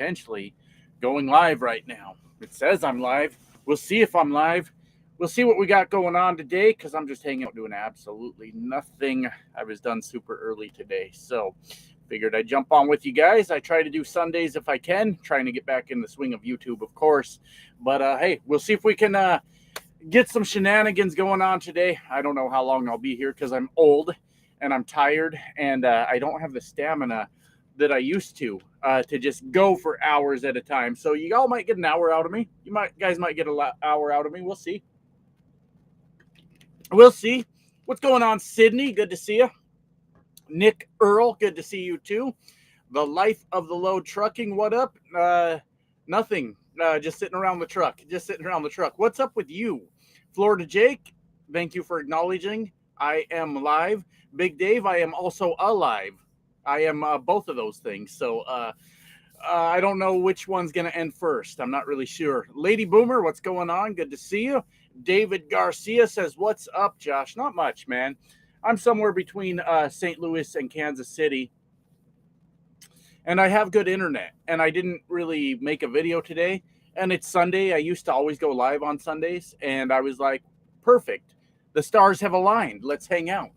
potentially going live right now. It says I'm live. We'll see if I'm live. We'll see what we got going on today because I'm just hanging out doing absolutely nothing. I was done super early today. So figured I'd jump on with you guys. I try to do Sundays if I can, trying to get back in the swing of YouTube, of course. But hey, we'll see if we can get some shenanigans going on today. I don't know how long I'll be here because I'm old and I'm tired and I don't have the stamina that I used to just go for hours at a time. So you all might get an hour out of me. Guys might get an hour out of me. We'll see. We'll see. What's going on, Sydney? Good to see you. Nick Earl, good to see you too. The Life of the Load Trucking, what up? Nothing. Just sitting around the truck. Just sitting around the truck. What's up with you? Florida Jake, thank you for acknowledging. I am live. Big Dave, I am also alive. I am both of those things. So I don't know which one's going to end first. I'm not really sure. Lady Boomer, what's going on? Good to see you. David Garcia says, what's up, Josh? Not much, man. I'm somewhere between St. Louis and Kansas City. And I have good internet. And I didn't really make a video today. And it's Sunday. I used to always go live on Sundays. And I was like, perfect. The stars have aligned. Let's hang out.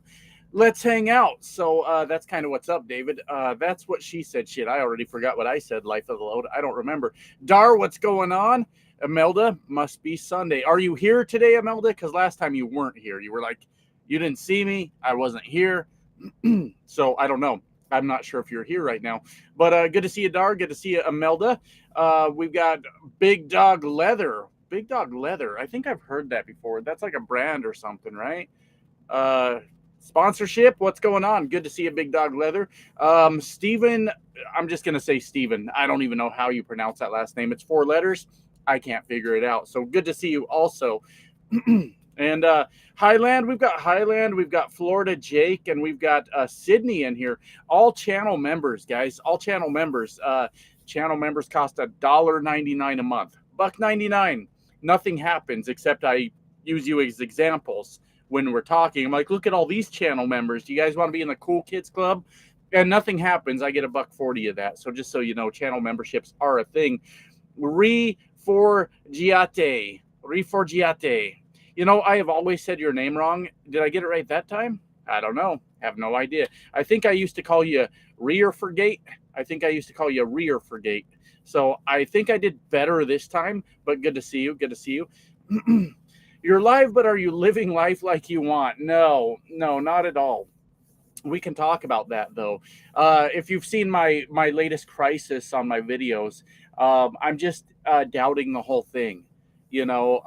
Let's hang out. So that's kind of what's up, David. That's what she said. Shit, I already forgot what I said. Life of the Load. I don't remember. Dar, what's going on? Imelda, must be Sunday. Are you here today, Imelda? Because last time you weren't here. You were like, you didn't see me. I wasn't here. So I don't know. I'm not sure if you're here right now. But good to see you, Dar. Good to see you, Imelda. We've got Big Dog Leather. Big Dog Leather. I think I've heard that before. That's like a brand or something, right? Sponsorship, what's going on? Good to see you, Big Dog Leather. Steven, I'm just going to say Steven. I don't even know how you pronounce that last name. It's 4 letters. I can't figure it out. So good to see you also. And Highland, we've got Florida Jake, and we've got Sydney in here. All channel members, guys. All channel members. Channel members cost $1.99 a month. $1.99. Nothing happens except I use you as examples when we're talking. I'm like, look at all these channel members. Do you guys want to be in the Cool Kids Club? And nothing happens. I get $1.40 of that. So just so you know, channel memberships are a thing. Riforgiate. You know, I have always said your name wrong. Did I get it right that time? I don't know. Have no idea. I think I used to call you Rearforgate. So I think I did better this time, but good to see you. Good to see you. You're live, but are you living life like you want? No, not at all. We can talk about that, though. If you've seen my latest crisis on my videos, I'm just doubting the whole thing. You know,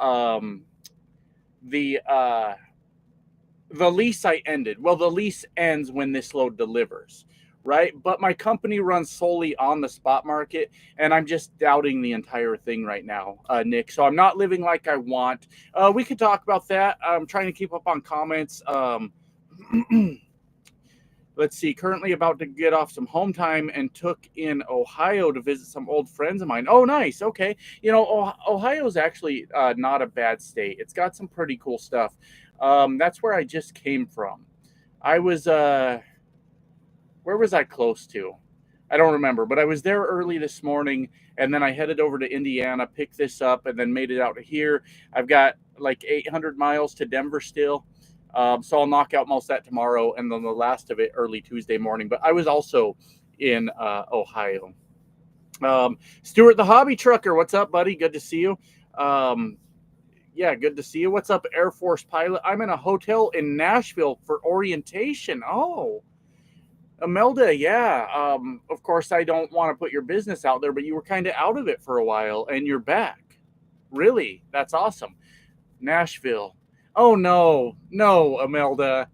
the lease I ended. Well, the lease ends when this load delivers, right? But my company runs solely on the spot market, and I'm just doubting the entire thing right now, Nick. So I'm not living like I want. We could talk about that. I'm trying to keep up on comments. Let's see. Currently about to get off some home time and took in Ohio to visit some old friends of mine. Oh, nice. Okay. You know, Ohio is actually not a bad state. It's got some pretty cool stuff. That's where I just came from. I was, where was I close to? I don't remember, but I was there early this morning, and then I headed over to Indiana, picked this up, and then made it out to here. I've got like 800 miles to Denver still. So I'll knock out most of that tomorrow, and then the last of it early Tuesday morning. But I was also in Ohio. Stuart the Hobby Trucker, what's up, buddy? Good to see you. Yeah, good to see you. What's up, Air Force pilot? I'm in a hotel in Nashville for orientation. Oh, Imelda, yeah. Of course, I don't want to put your business out there, but you were kind of out of it for a while, and you're back. Really? That's awesome. Nashville. Oh, no, Imelda.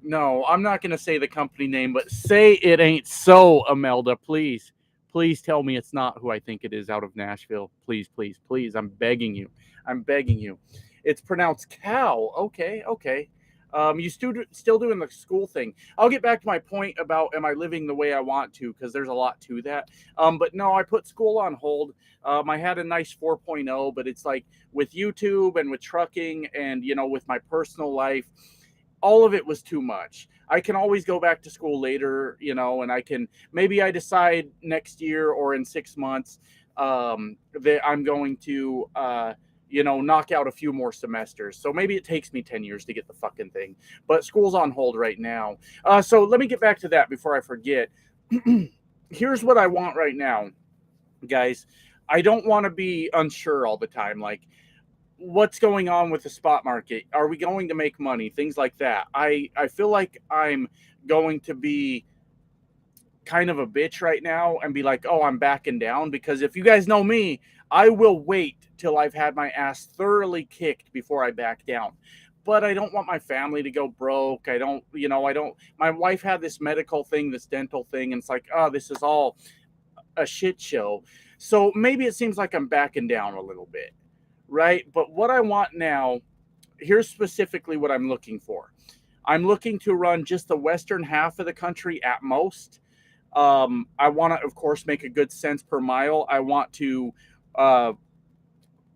No, I'm not going to say the company name, but say it ain't so, Imelda, please. Please tell me it's not who I think it is out of Nashville. Please, please, please. I'm begging you. It's pronounced cow. Okay. You still doing the school thing. I'll get back to my point about am I living the way I want to, because there's a lot to that. But no, I put school on hold. I had a nice 4.0, but it's like with YouTube and with trucking and, you know, with my personal life, all of it was too much. I can always go back to school later, and maybe I decide next year or in 6 months that I'm going to, knock out a few more semesters. So maybe it takes me 10 years to get the fucking thing, but school's on hold right now. So let me get back to that before I forget. Here's what I want right now, guys. I don't want to be unsure all the time. Like, what's going on with the spot market? Are we going to make money? Things like that. I feel like I'm going to be kind of a bitch right now and be like, oh, I'm backing down, because if you guys know me, I will wait till I've had my ass thoroughly kicked before I back down. But I don't want my family to go broke. My wife had this medical thing, this dental thing, and it's like, oh, this is all a shit show. So maybe it seems like I'm backing down a little bit, right? But what I want now, here's specifically what I'm looking for. I'm looking to run just the western half of the country at most. I want to, of course, make a good cents per mile. I want to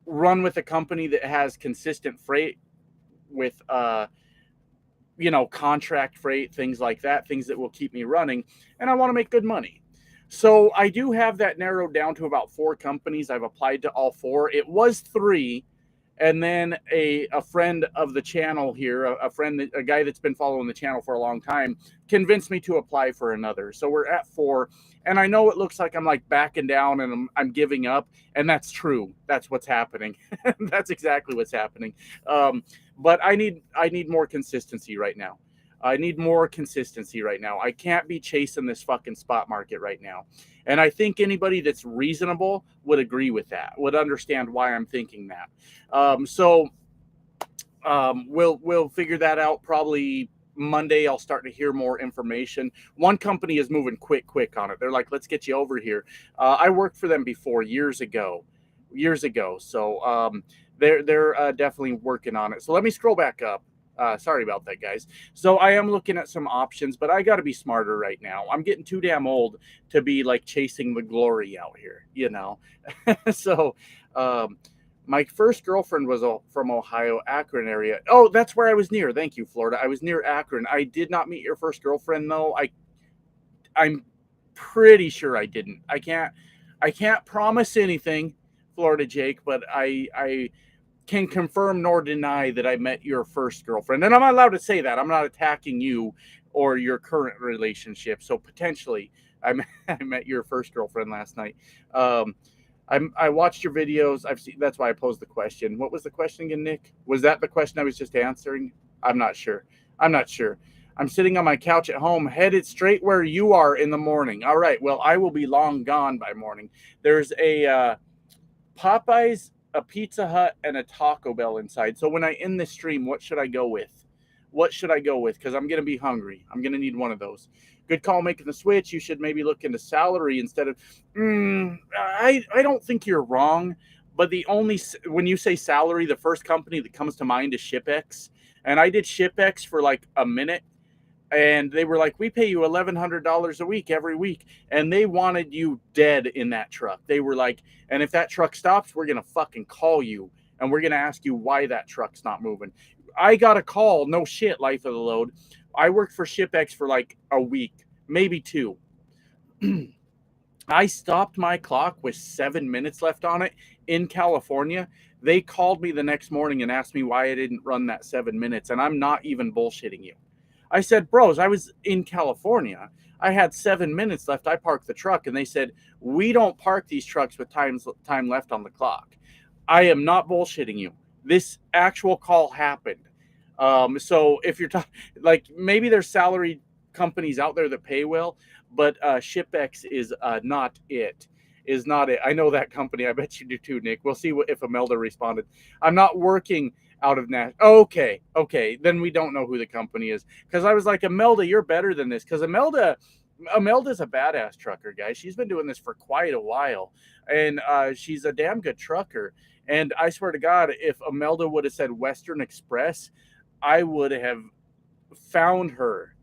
run with a company that has consistent freight with, contract freight, things like that, things that will keep me running. And I want to make good money. So I do have that narrowed down to about 4 companies. I've applied to all 4. It was 3. And then a friend of the channel here, a guy that's been following the channel for a long time, convinced me to apply for another. So we're at 4. And I know it looks like I'm like backing down and I'm giving up. And that's true. That's what's happening. That's exactly what's happening. But I need more consistency right now. I need more consistency right now. I can't be chasing this fucking spot market right now. And I think anybody that's reasonable would agree with that, would understand why I'm thinking that. We'll figure that out probably Monday. I'll start to hear more information. One company is moving quick on it. They're like, let's get you over here. I worked for them before years ago. So they're definitely working on it. So let me scroll back up. Sorry about that, guys. So I am looking at some options, but I got to be smarter right now. I'm getting too damn old to be like chasing the glory out here, So my first girlfriend was from Ohio, Akron area. Oh, that's where I was near. Thank you, Florida. I was near Akron. I did not meet your first girlfriend, though. I'm pretty sure I didn't. I can't promise anything, Florida Jake, but I can confirm nor deny that I met your first girlfriend. And I'm not allowed to say that. I'm not attacking you or your current relationship. So potentially I met your first girlfriend last night. I watched your videos. I've seen, that's why I posed the question. What was the question again, Nick? Was that the question I was just answering? I'm not sure. I'm sitting on my couch at home, headed straight where you are in the morning. All right. Well, I will be long gone by morning. There's a Popeyes, a Pizza Hut, and a Taco Bell inside. So when I end this stream, what should I go with? Because I'm going to be hungry. I'm going to need one of those. Good call making the switch. You should maybe look into salary instead of, I don't think you're wrong. But when you say salary, the first company that comes to mind is ShipX. And I did ShipX for like a minute. And they were like, we pay you $1,100 a week every week. And they wanted you dead in that truck. They were like, and if that truck stops, we're going to fucking call you. And we're going to ask you why that truck's not moving. I got a call, no shit, life of the load. I worked for ShipX for like a week, maybe 2. I stopped my clock with 7 minutes left on it in California. They called me the next morning and asked me why I didn't run that 7 minutes. And I'm not even bullshitting you. I said, bros, I was in California. I had 7 minutes left. I parked the truck, and they said, we don't park these trucks with time left on the clock. I am not bullshitting you. This actual call happened. So if you're talking, like, maybe there's salary companies out there that pay well, but ShipX is not it. Is not it. I know that company. I bet you do too, Nick. We'll see if Imelda responded. I'm not working out of Nashville. Okay. Then we don't know who the company is. Because I was like, Imelda, you're better than this. Because Imelda's a badass trucker, guys. She's been doing this for quite a while. And she's a damn good trucker. And I swear to God, if Imelda would have said Western Express, I would have found her.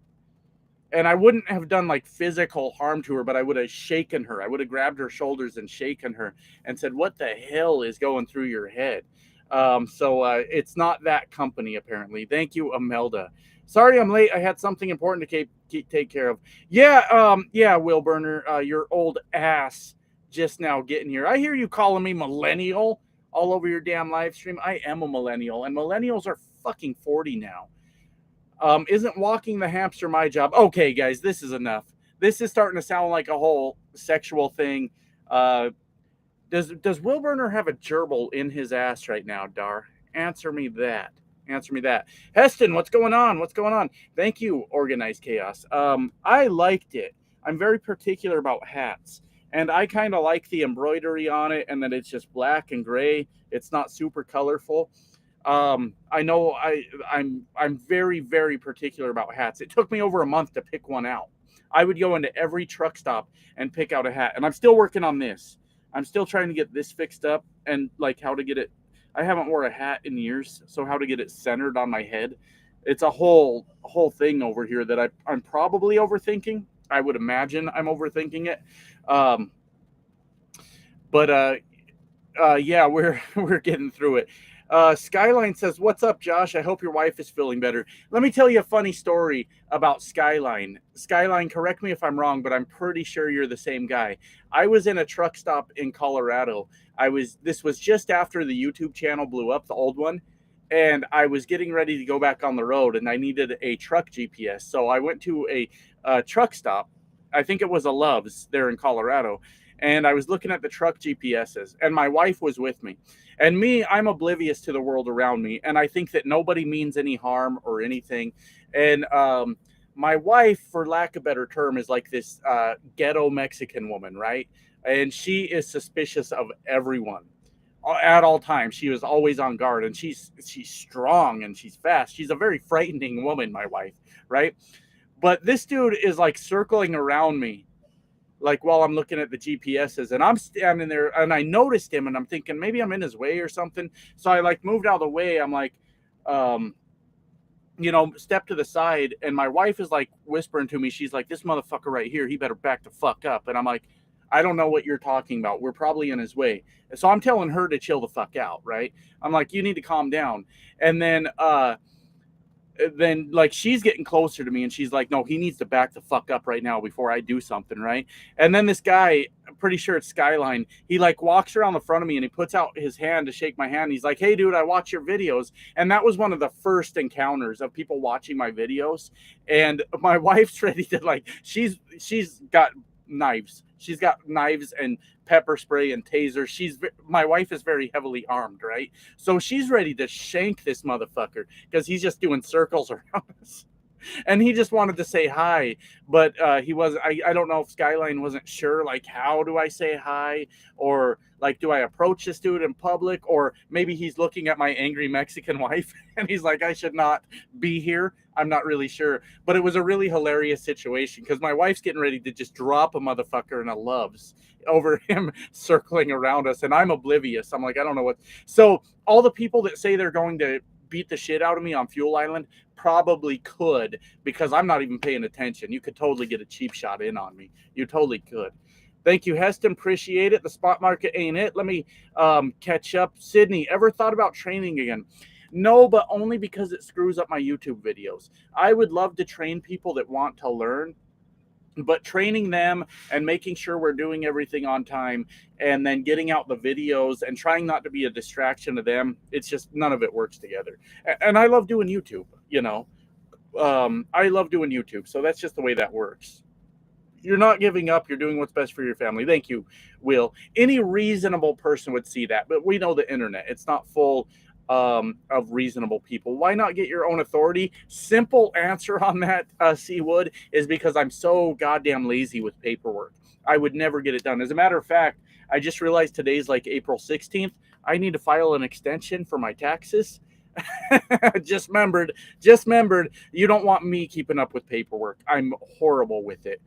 And I wouldn't have done like physical harm to her, but I would have shaken her. I would have grabbed her shoulders and shaken her and said, what the hell is going through your head? So it's not that company, apparently. Thank you, Imelda. Sorry I'm late. I had something important to take care of. Yeah, yeah, Will Burner, your old ass just now getting here. I hear you calling me millennial all over your damn live stream. I am a millennial, and millennials are fucking 40 now. Isn't walking the hamster my job? Okay, guys, this is enough. This is starting to sound like a whole sexual thing. Uh, does Will Burner have a gerbil in his ass right now, Dar? Answer me that. Answer me that. Heston, what's going on? What's going on? Thank you, Organized Chaos. I liked it. I'm very particular about hats, and I kind of like the embroidery on it, and that it's just black and gray. It's not super colorful. I know I'm very, very particular about hats. It took me over a month to pick one out. I would go into every truck stop and pick out a hat, and I'm still working on this. I'm still trying to get this fixed up, and like how to get it. I haven't worn a hat in years, so how to get it centered on my head. It's a whole thing over here that I'm probably overthinking. I would imagine I'm overthinking it. Um, but yeah, we're getting through it. Skyline says, "What's up, Josh? I hope your wife is feeling better." Let me tell you a funny story about Skyline. Skyline, correct me if I'm wrong, but I'm pretty sure you're the same guy. I was in a truck stop in Colorado. This was just after the YouTube channel blew up, the old one, and I was getting ready to go back on the road, and I needed a truck GPS. So I went to a truck stop. I think it was a Love's there in Colorado, and I was looking at the truck GPSs, and my wife was with me. And me, I'm oblivious to the world around me, and I think that nobody means any harm or anything. And my wife, for lack of a better term, is like this ghetto Mexican woman, right? And she is suspicious of everyone at all times. She was always on guard, and she's strong and she's fast. She's a very frightening woman, my wife, right? But this dude is like circling around me, like while I'm looking at the GPSs, and I'm standing there, and I noticed him, and I'm thinking maybe I'm in his way or something. So I like moved out of the way. I'm like, um, step to the side, and my wife is like whispering to me. She's like, "This motherfucker right here, he better back the fuck up." And I'm like, "I don't know what you're talking about. We're probably in his way." So I'm telling her to chill the fuck out, right? I'm like, "You need to calm down." And then like she's getting closer to me, and she's like, "No, he needs to back the fuck up right now before I do something," right? And then this guy, I'm pretty sure it's Skyline, he like walks around the front of me, and he puts out his hand to shake my hand. He's like, "Hey dude, I watch your videos." And that was one of the first encounters of people watching my videos. And my wife's ready to like, she's got knives. She's got knives and pepper spray and taser. My wife is very heavily armed, right? So she's ready to shank this motherfucker because he's just doing circles around us. And he just wanted to say hi, but he was. I don't know if Skyline wasn't sure. Like, how do I say hi, or like, do I approach this dude in public, or maybe he's looking at my angry Mexican wife and he's like, I should not be here. I'm not really sure, but it was a really hilarious situation because my wife's getting ready to just drop a motherfucker in a Love's over him circling around us, and I'm oblivious. I'm like, I don't know what. So all the people that say they're going to beat the shit out of me on Fuel Island probably could, because I'm not even paying attention. You could totally get a cheap shot in on me. You totally could. Thank you, Heston. Appreciate it. The spot market ain't it. Let me catch up. Sydney, ever thought about training again? No, but only because it screws up my YouTube videos. I would love to train people that want to learn, but training them and making sure we're doing everything on time, and then getting out the videos and trying not to be a distraction to them, it's just none of it works together. And I love doing YouTube, I love doing YouTube, so that's just the way that works. You're not giving up. You're doing what's best for your family. Thank you, Will. Any reasonable person would see that, but we know the internet. It's not full of reasonable people. Why not get your own authority? Simple answer on that, C. Wood, is because I'm so goddamn lazy with paperwork. I would never get it done. As a matter of fact, I just realized today's like April 16th. I need to file an extension for my taxes. just remembered, you don't want me keeping up with paperwork. I'm horrible with it.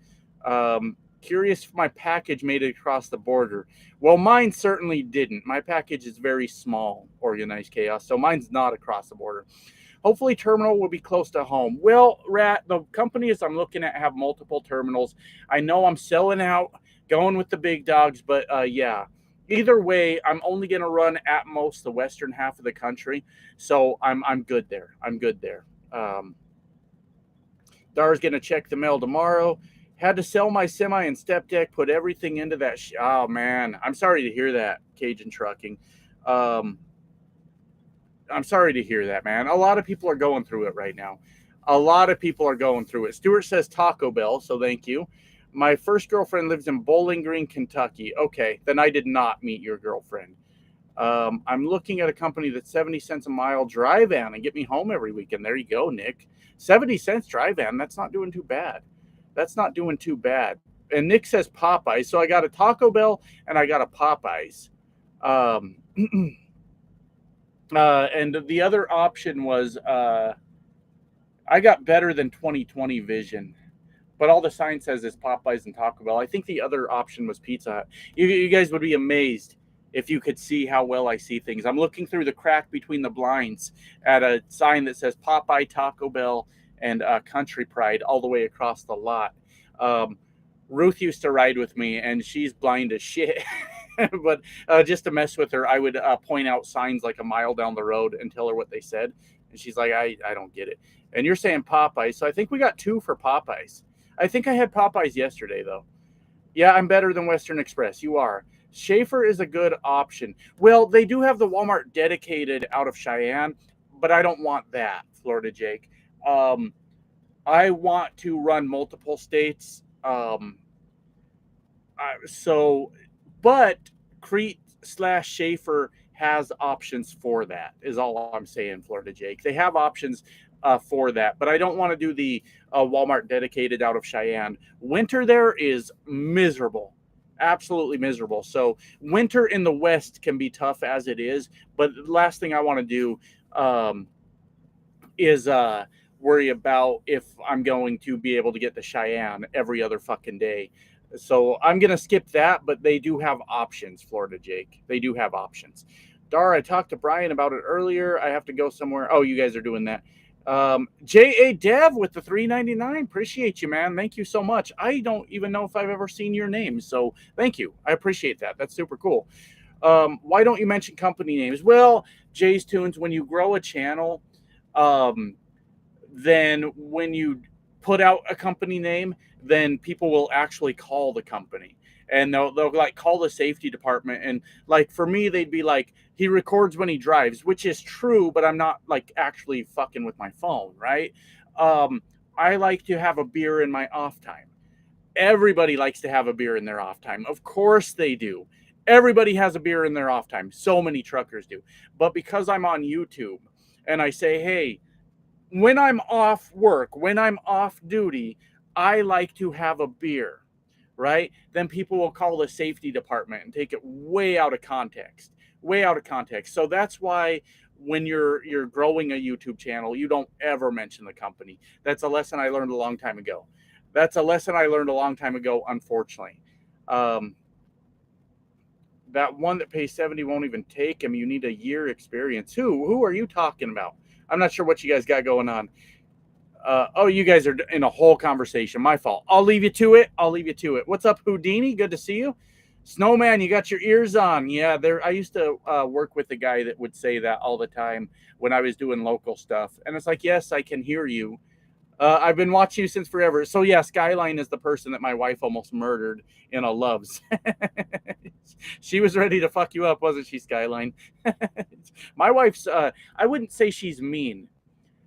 Curious if my package made it across the border. Well, mine certainly didn't. My package is very small, Organized Chaos, so mine's not across the border. Hopefully terminal will be close to home. Well, Rat, the companies I'm looking at have multiple terminals. I know I'm selling out, going with the big dogs, but yeah. Either way, I'm only going to run at most the western half of the country, so I'm good there. I'm good there. Dar's gonna check the mail tomorrow. Had to sell my semi and step deck, put everything into that. Oh man, I'm sorry to hear that, Cajun Trucking. Um, I'm sorry to hear that, man. A lot of people are going through it right now. A lot of people are going through it. Stuart says Taco Bell, so thank you. My first girlfriend lives in Bowling Green, Kentucky. Okay, then I did not meet your girlfriend. I'm looking at a company that's 70 cents a mile dry van and get me home every weekend. There you go, Nick. 70 cents dry van. That's not doing too bad. That's not doing too bad. And Nick says Popeyes. So I got a Taco Bell and I got a Popeyes. Um, and the other option was I got better than 2020 vision, but all the sign says is Popeyes and Taco Bell. I think the other option was Pizza Hut. You guys would be amazed if you could see how well I see things. I'm looking through the crack between the blinds at a sign that says Popeye, Taco Bell, and Country Pride all the way across the lot. Ruth used to ride with me, and she's blind as shit. But just to mess with her, I would point out signs like a mile down the road and tell her what they said. And she's like, I don't get it. And you're saying Popeyes. So I think we got 2 for Popeyes. I think I had Popeyes yesterday, though. Yeah, I'm better than Western Express. You are. Schaefer is a good option. Well, they do have the Walmart dedicated out of Cheyenne, but I don't want that, Florida Jake. I want to run multiple states. But Crete/Schaefer has options for that, is all I'm saying, Florida Jake. They have options for that, but I don't want to do the Walmart dedicated out of Cheyenne. Winter there is miserable, absolutely miserable. So winter in the West can be tough as it is, but the last thing I want to do is worry about if I'm going to be able to get to Cheyenne every other fucking day. So I'm going to skip that, but they do have options, Florida Jake. They do have options. Dar, I talked to Brian about it earlier. I have to go somewhere. Oh, you guys are doing that. J.A. Dev with the $3.99. Appreciate you, man. Thank you so much. I don't even know if I've ever seen your name, so thank you. I appreciate that. That's super cool. Why don't you mention company names? Well, Jay's Tunes, when you grow a channel, then when you put out a company name, then people will actually call the company, and they'll like call the safety department. And like for me, they'd be like, he records when he drives, which is true, but I'm not like actually fucking with my phone, right? I like to have a beer in my off time. Everybody likes to have a beer in their off time. Of course they do. Everybody has a beer in their off time. So many truckers do. But because I'm on YouTube and I say, hey, when I'm off work, when I'm off duty, I like to have a beer, right? Then people will call the safety department and take it way out of context, way out of context. So that's why when you're growing a YouTube channel, you don't ever mention the company. That's a lesson I learned a long time ago. Unfortunately. That one that pays 70 won't even take him. You need a year experience. Who are you talking about? I'm not sure what you guys got going on. Oh, you guys are in a whole conversation. My fault. I'll leave you to it. What's up, Houdini? Good to see you. Snowman, you got your ears on. Yeah, I used to work with a guy that would say that all the time when I was doing local stuff. And it's like, yes, I can hear you. I've been watching you since forever. So yeah, Skyline is the person that my wife almost murdered in a Loves. She was ready to fuck you up, wasn't she, Skyline? My wife's, I wouldn't say she's mean.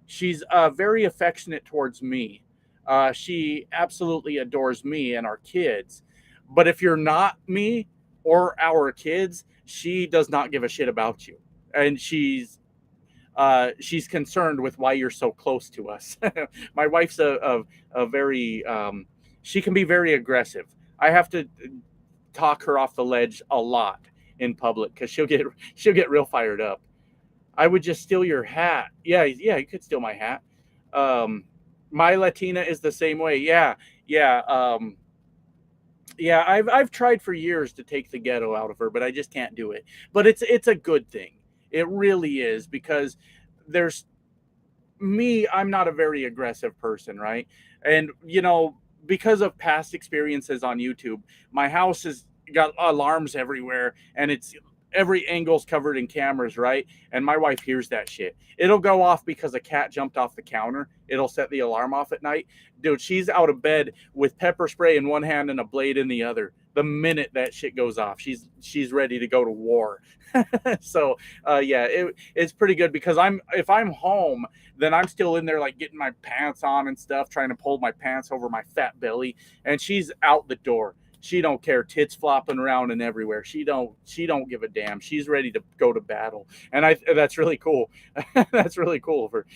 She's very affectionate towards me. She absolutely adores me and our kids. But if you're not me or our kids, she does not give a shit about you. And she's concerned with why you're so close to us. My wife's a very, she can be very aggressive. I have to talk her off the ledge a lot in public because she'll get real fired up. I would just steal your hat. Yeah, you could steal my hat. My Latina is the same way. Yeah. I've tried for years to take the ghetto out of her, but I just can't do it. But it's a good thing. It really is, because there's me. I'm not a very aggressive person, right? And because of past experiences on YouTube, my house has got alarms everywhere, and it's every angle's covered in cameras, right? And my wife hears that shit. It'll go off because a cat jumped off the counter. It'll set the alarm off at night. Dude, she's out of bed with pepper spray in one hand and a blade in the other. The minute that shit goes off, she's ready to go to war. So yeah, it's pretty good because if I'm home, then I'm still in there like getting my pants on and stuff, trying to pull my pants over my fat belly, and she's out the door. She don't care, tits flopping around and everywhere. She don't give a damn. She's ready to go to battle, and that's really cool. That's really cool. For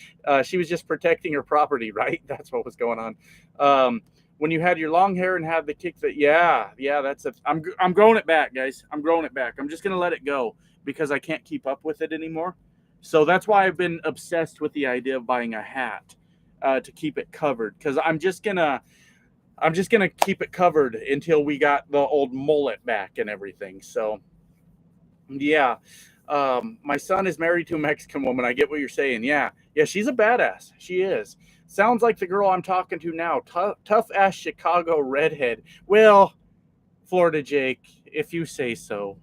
she was just protecting her property, right? That's what was going on. When you had your long hair and had the kick that, yeah, that's I'm growing it back, guys. I'm growing it back. I'm just gonna let it go because I can't keep up with it anymore. So that's why I've been obsessed with the idea of buying a hat to keep it covered, because I'm just gonna keep it covered until we got the old mullet back and everything. So yeah, my son is married to a Mexican woman. I get what you're saying. Yeah, she's a badass. She is. Sounds like the girl I'm talking to now. Tough ass Chicago redhead. Well, Florida Jake, if you say so.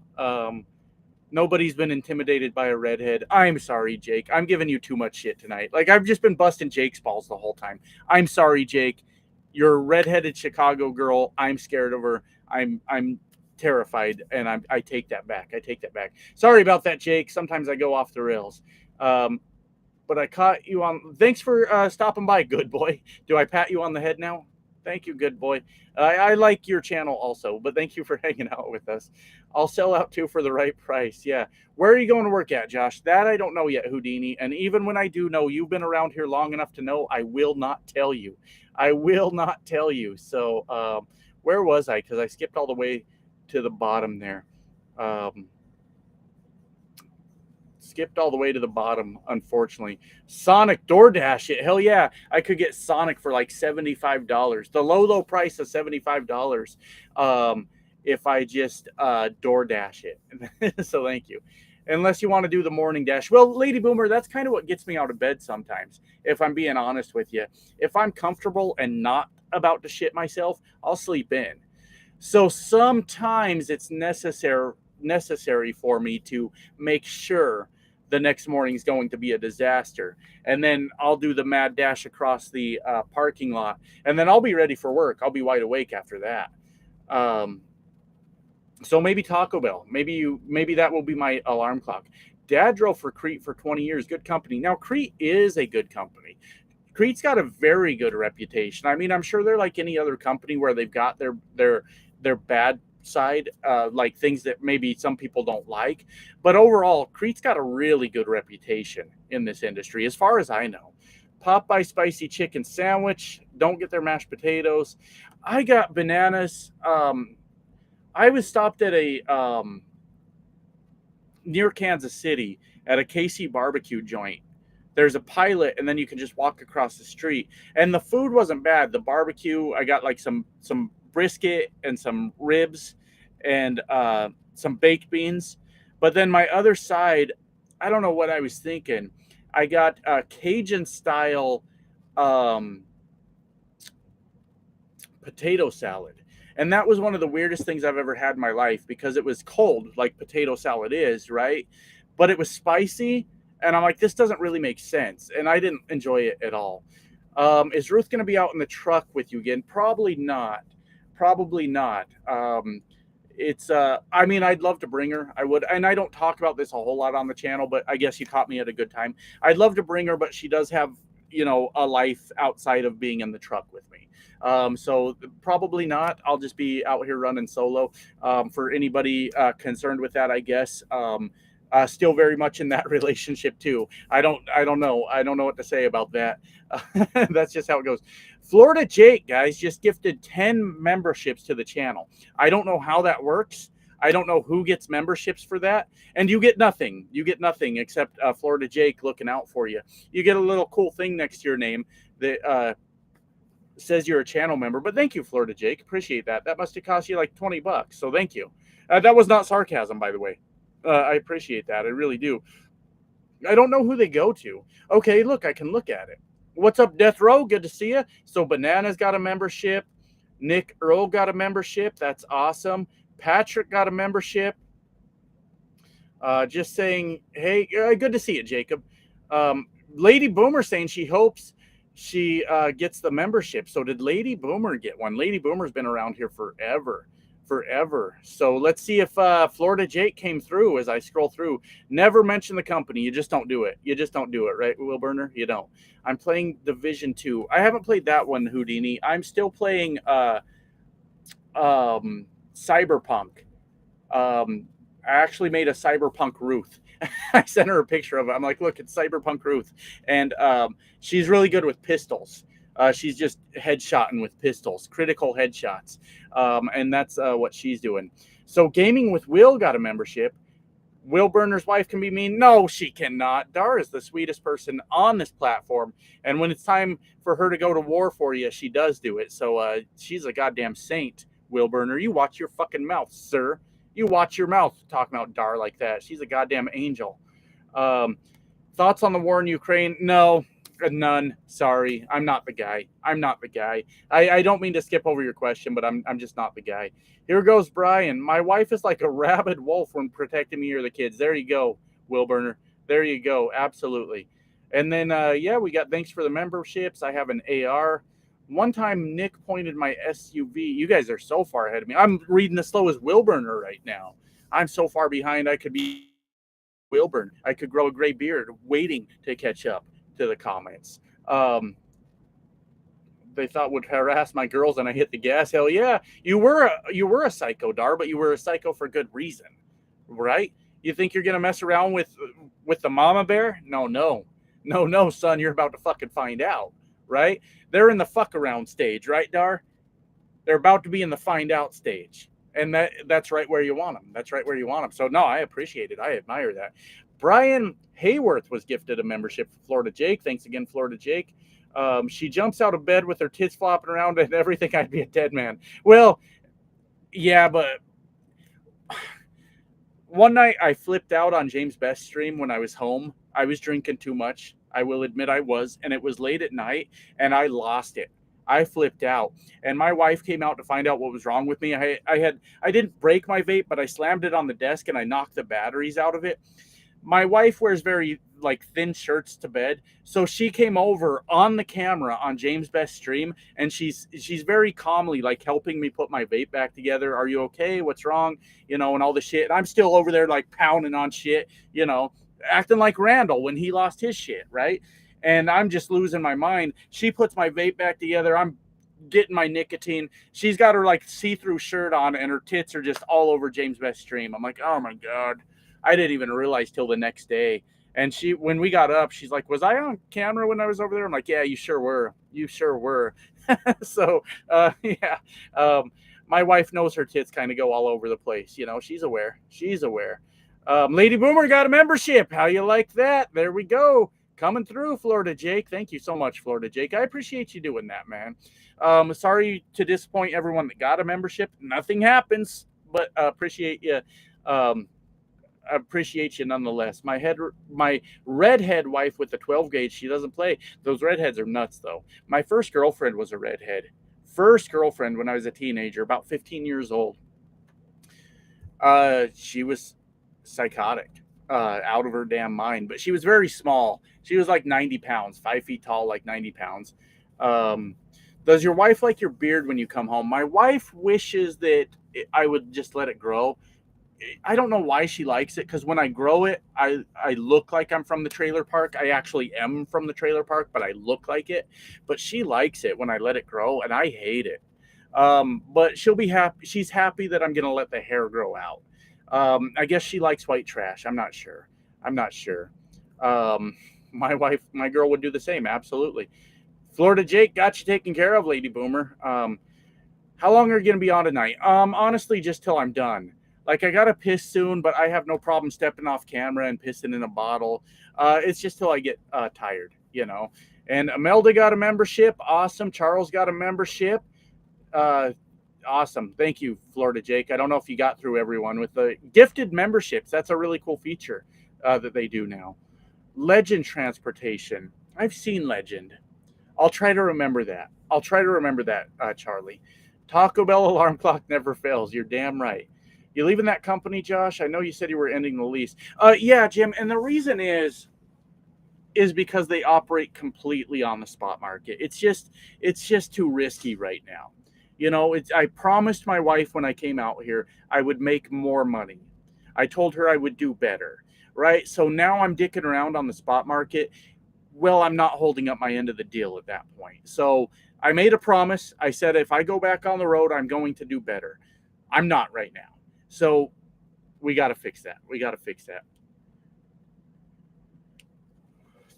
Nobody's been intimidated by a redhead. I'm sorry, Jake. I'm giving you too much shit tonight. Like, I've just been busting Jake's balls the whole time. I'm sorry, Jake. You're a redheaded Chicago girl. I'm scared of her. I'm terrified, and I take that back. I take that back. Sorry about that, Jake. Sometimes I go off the rails. But I caught you on. Thanks for stopping by, good boy. Do I pat you on the head now? Thank you, good boy. I like your channel also, but thank you for hanging out with us. I'll sell out too for the right price. Yeah. Where are you going to work at, Josh? That I don't know yet, Houdini. And even when I do know, you've been around here long enough to know, I will not tell you. I will not tell you. So where was I? Because I skipped all the way to the bottom there. Skipped all the way to the bottom, unfortunately. Sonic DoorDash it. Hell yeah. I could get Sonic for like $75. The low price of $75 if I just DoorDash it. So thank you. Unless you want to do the morning dash. Well, Lady Boomer, that's kind of what gets me out of bed sometimes, if I'm being honest with you. If I'm comfortable and not about to shit myself, I'll sleep in. So sometimes it's necessary for me to make sure the next morning is going to be a disaster. And then I'll do the mad dash across the parking lot, and then I'll be ready for work. I'll be wide awake after that. So maybe Taco Bell. Maybe that will be my alarm clock. Dad drove for Crete for 20 years. Good company. Now, Crete is a good company. Crete's got a very good reputation. I mean, I'm sure they're like any other company where they've got their bad side, like things that maybe some people don't like, but overall Crete's got a really good reputation in this industry as far as I know. Popeye spicy chicken sandwich, don't get their mashed potatoes. I got bananas. I was stopped at a near Kansas City at a KC barbecue joint. There's a Pilot, and then you can just walk across the street, and the food wasn't bad. The barbecue, I got like some brisket and some ribs and some baked beans. But then my other side, I don't know what I was thinking. I got a Cajun style potato salad. And that was one of the weirdest things I've ever had in my life, because it was cold like potato salad is, right? But it was spicy. And I'm like, this doesn't really make sense. And I didn't enjoy it at all. Is Ruth going to be out in the truck with you again? Probably not. Probably not. I mean, I'd love to bring her. I would. And I don't talk about this a whole lot on the channel, but I guess you caught me at a good time. I'd love to bring her, but she does have, a life outside of being in the truck with me. So probably not. I'll just be out here running solo. For anybody concerned with that, I guess. Still very much in that relationship too. I don't know. I don't know what to say about that. That's just how it goes. Florida Jake, guys, just gifted 10 memberships to the channel. I don't know how that works. I don't know who gets memberships for that. And you get nothing. You get nothing except Florida Jake looking out for you. You get a little cool thing next to your name that says you're a channel member. But thank you, Florida Jake. Appreciate that. That must have cost you like $20. So thank you. That was not sarcasm, by the way. I appreciate that. I really do. I don't know who they go to. Okay, look, I can look at it. What's up, Death Row? Good to see you. So Banana's got a membership. Nick Earl got a membership. That's awesome. Patrick got a membership. Just saying, hey, good to see you, Jacob. Um, Lady Boomer saying she hopes she gets the membership. So did Lady Boomer get one? Lady Boomer's been around here forever, forever. So let's see if Florida Jake came through as I scroll through. Never mention the company. You just don't do it. You just don't do it, right, Will Burner? You don't. I'm playing Division 2. I haven't played that one, Houdini. I'm still playing Cyberpunk. I actually made a Cyberpunk Ruth. I sent her a picture of it. I'm like, look, it's Cyberpunk Ruth, and she's really good with pistols. She's just headshotting with pistols, critical headshots, and that's what she's doing. So, Gaming with Will got a membership. Will Burner's wife can be mean? No, she cannot. Dar is the sweetest person on this platform, and when it's time for her to go to war for you, she does do it. So she's a goddamn saint. Will Burner, you watch your fucking mouth, sir. You watch your mouth talking about Dar like that. She's a goddamn angel. Um, Thoughts on the war in Ukraine? No, none. Sorry, I'm not the guy. I'm not the guy. I don't mean to skip over your question, but I'm just not the guy. Here goes Brian. My wife is like a rabid wolf when protecting me or the kids. There you go, Will Burner. There you go. Absolutely. And then yeah, we got thanks for the memberships. I have an AR. One time Nick pointed my SUV. You guys are so far ahead of me. I'm reading as slow as Will Burner right now. I'm so far behind. I could be Wilburn. I could grow a gray beard waiting to catch up to the comments. They thought would harass my girls and I hit the gas. Hell yeah. You were a psycho, Dar, but you were a psycho for good reason. Right? You think you're gonna mess around with the mama bear? No, no. No, no, son, you're about to fucking find out. Right? They're in the fuck around stage, right, Dar? They're about to be in the find out stage. And that's right where you want them. That's right where you want them. So no, I appreciate it. I admire that. Brian Hayworth was gifted a membership for Florida Jake. Thanks again, Florida Jake. She jumps out of bed with her tits flopping around and everything. I'd be a dead man. Well, yeah, but one night I flipped out on James Best stream when I was home. I was drinking too much. I will admit I was, and it was late at night, and I lost it. I flipped out, and my wife came out to find out what was wrong with me. I didn't break my vape, but I slammed it on the desk and I knocked the batteries out of it. My wife wears very like thin shirts to bed, so she came over on the camera on James Best stream, and she's very calmly like helping me put my vape back together. Are you okay? What's wrong? And all the shit. And I'm still over there like pounding on shit, acting like Randall when he lost his shit, right? And I'm just losing my mind. She puts my vape back together. I'm getting my nicotine. She's got her like see-through shirt on, and her tits are just all over James Best stream. I'm like, oh my god. I didn't even realize till the next day. And when we got up, she's like, was I on camera when I was over there? I'm like, yeah, you sure were. You sure were. So, yeah. My wife knows her tits kind of go all over the place. She's aware. She's aware. Lady Boomer got a membership. How you like that? There we go. Coming through, Florida Jake. Thank you so much, Florida Jake. I appreciate you doing that, man. Sorry to disappoint everyone that got a membership. Nothing happens, but appreciate you. Appreciate you nonetheless. My redhead wife with the 12 gauge, she doesn't play. Those redheads are nuts, though. My first girlfriend was a redhead. First girlfriend when I was a teenager, about 15 years old. She was psychotic, out of her damn mind. But she was very small. She was like 90 pounds, 5 feet tall, like 90 pounds. Does your wife like your beard when you come home? My wife wishes that I would just let it grow. I don't know why she likes it, because when I grow it, I look like I'm from the trailer park. I actually am from the trailer park, but I look like it. But she likes it when I let it grow, and I hate it. But she'll be happy. She's happy that I'm going to let the hair grow out. I guess she likes white trash. I'm not sure. My girl would do the same. Absolutely. Florida Jake got you taken care of, Lady Boomer. How long are you going to be on tonight? Honestly, just till I'm done. Like, I got to piss soon, but I have no problem stepping off camera and pissing in a bottle. It's just till I get tired, And Imelda got a membership. Awesome. Charles got a membership. Awesome. Thank you, Florida Jake. I don't know if you got through everyone with the gifted memberships. That's a really cool feature that they do now. Legend transportation. I've seen Legend. I'll try to remember that. Charlie. Taco Bell alarm clock never fails. You're damn right. You leaving that company, Josh? I know you said you were ending the lease. Yeah, Jim. And the reason is because they operate completely on the spot market. It's just too risky right now. I promised my wife when I came out here I would make more money. I told her I would do better, right? So now I'm dicking around on the spot market. Well, I'm not holding up my end of the deal at that point. So I made a promise. I said if I go back on the road, I'm going to do better. I'm not right now. So we got to fix that. We got to fix that.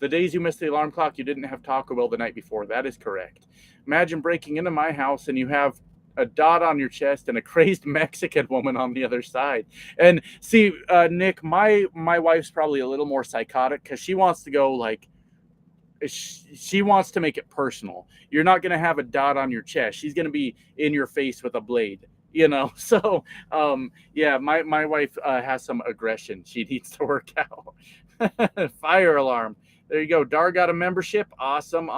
The days you missed the alarm clock, you didn't have Taco Bell the night before. That is correct. Imagine breaking into my house and you have a dot on your chest and a crazed Mexican woman on the other side. And see, Nick, my wife's probably a little more psychotic because she wants to go like she wants to make it personal. You're not going to have a dot on your chest. She's going to be in your face with a blade. So yeah, my wife has some aggression she needs to work out. Fire alarm. There you go. Dar got a membership. Awesome.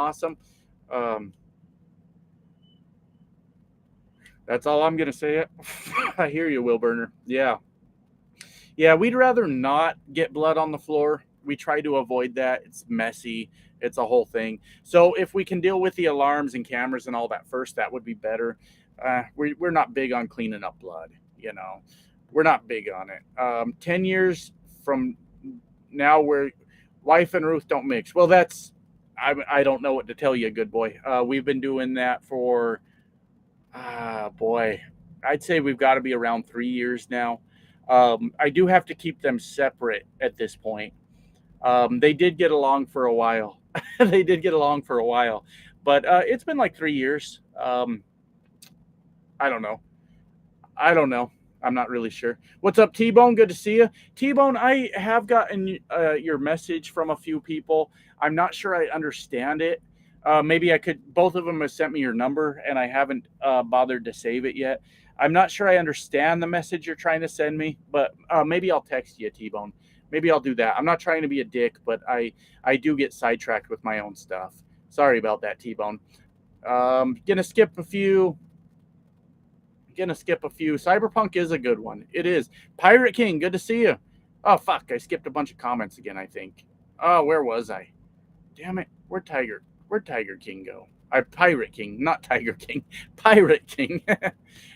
That's all I'm gonna say. I hear you, Will Burner. Yeah, we'd rather not get blood on the floor. We try to avoid that. It's messy. It's a whole thing. So if we can deal with the alarms and cameras and all that first, that would be better. We're not big on cleaning up blood. We're not big on it. 10 years from now, where wife and Ruth don't mix. Well, I don't know what to tell you, good boy. We've been doing that for, boy, I'd say we've got to be around 3 years now. I do have to keep them separate at this point. They did get along for a while. But it's been like 3 years. I don't know. I'm not really sure. What's up, T-Bone? Good to see you. T-Bone, I have gotten your message from a few people. I'm not sure I understand it. Maybe both of them have sent me your number, and I haven't bothered to save it yet. I'm not sure I understand the message you're trying to send me, but maybe I'll text you, T-Bone. Maybe I'll do that. I'm not trying to be a dick, but I do get sidetracked with my own stuff. Sorry about that, T-Bone. Gonna skip a few. Cyberpunk is a good one. It is. Pirate King, good to see you. Oh, fuck. I skipped a bunch of comments again, I think. Oh, where was I? Damn it. Where'd Tiger King go? Pirate King, not Tiger King. Pirate King.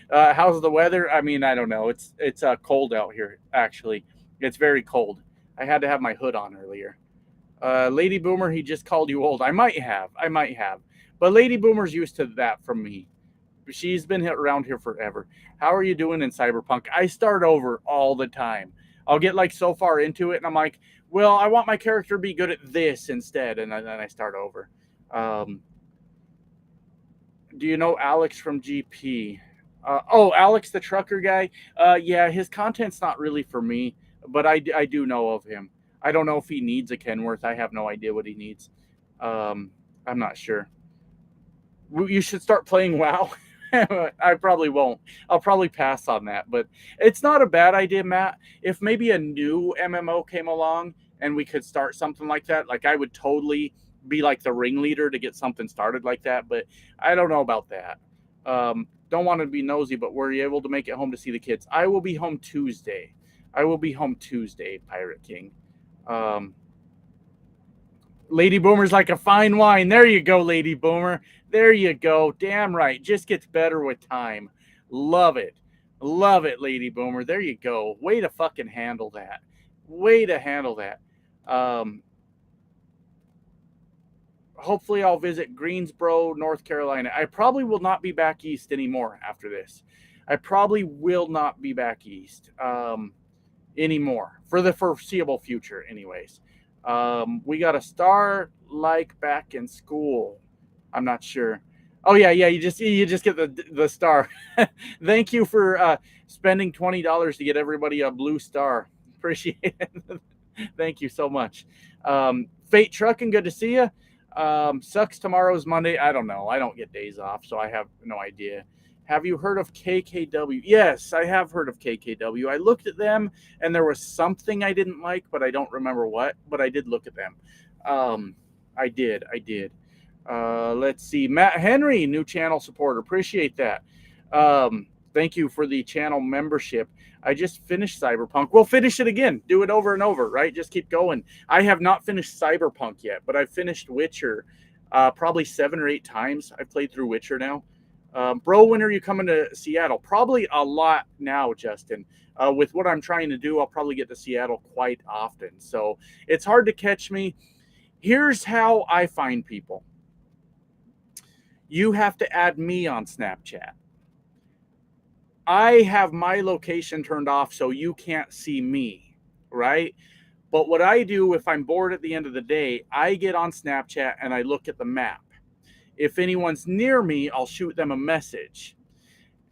How's the weather? I mean, I don't know. It's cold out here, actually. It's very cold. I had to have my hood on earlier. Lady Boomer, he just called you old. I might have. But Lady Boomer's used to that from me. She's been around here forever. How are you doing in Cyberpunk? I start over all the time. I'll get like so far into it and I'm like, well, I want my character to be good at this instead. And then I start over. Do you know Alex from GP? Alex, the trucker guy. Yeah, his content's not really for me, but I do know of him. I don't know if he needs a Kenworth. I have no idea what he needs. I'm not sure. You should start playing WoW. I probably won't. I'll probably pass on that, but it's not a bad idea, Matt. If maybe a new MMO came along and we could start something like that, like I would totally be like the ringleader to get something started like that, but I don't know about that. Don't want to be nosy, but were you able to make it home to see the kids? I will be home Tuesday. Pirate King. Lady Boomer's like a fine wine. There you go, Lady Boomer. There you go. Damn right. Just gets better with time. Love it. Lady Boomer. There you go. Way to fucking handle that. Hopefully I'll visit Greensboro, North Carolina. I probably will not be back east anymore after this. I probably will not be back east anymore for the foreseeable future anyways. We got a star like back in school. I'm not sure. Oh yeah. You just get the star. Thank you for spending $20 to get everybody a blue star. Appreciate it. Thank you so much. Fate Trucking, good to see you. Sucks tomorrow's Monday. I don't know. I don't get days off, so I have no idea. Have you heard of KKW? Yes, I have heard of KKW. I looked at them, and there was something I didn't like, but I don't remember what. But I did look at them. I did. Let's see. Matt Henry, new channel supporter. Appreciate that. Thank you for the channel membership. I just finished Cyberpunk. We'll finish it again. Do it over and over, right? Just keep going. I have not finished Cyberpunk yet, but I've finished Witcher probably 7 or 8 times. I've played through Witcher now. Bro, when are you coming to Seattle? Probably a lot now, Justin. With what I'm trying to do, I'll probably get to Seattle quite often. So it's hard to catch me. Here's how I find people. You have to add me on Snapchat. I have my location turned off so you can't see me, right? But what I do if I'm bored at the end of the day, I get on Snapchat and I look at the map. If anyone's near me, I'll shoot them a message.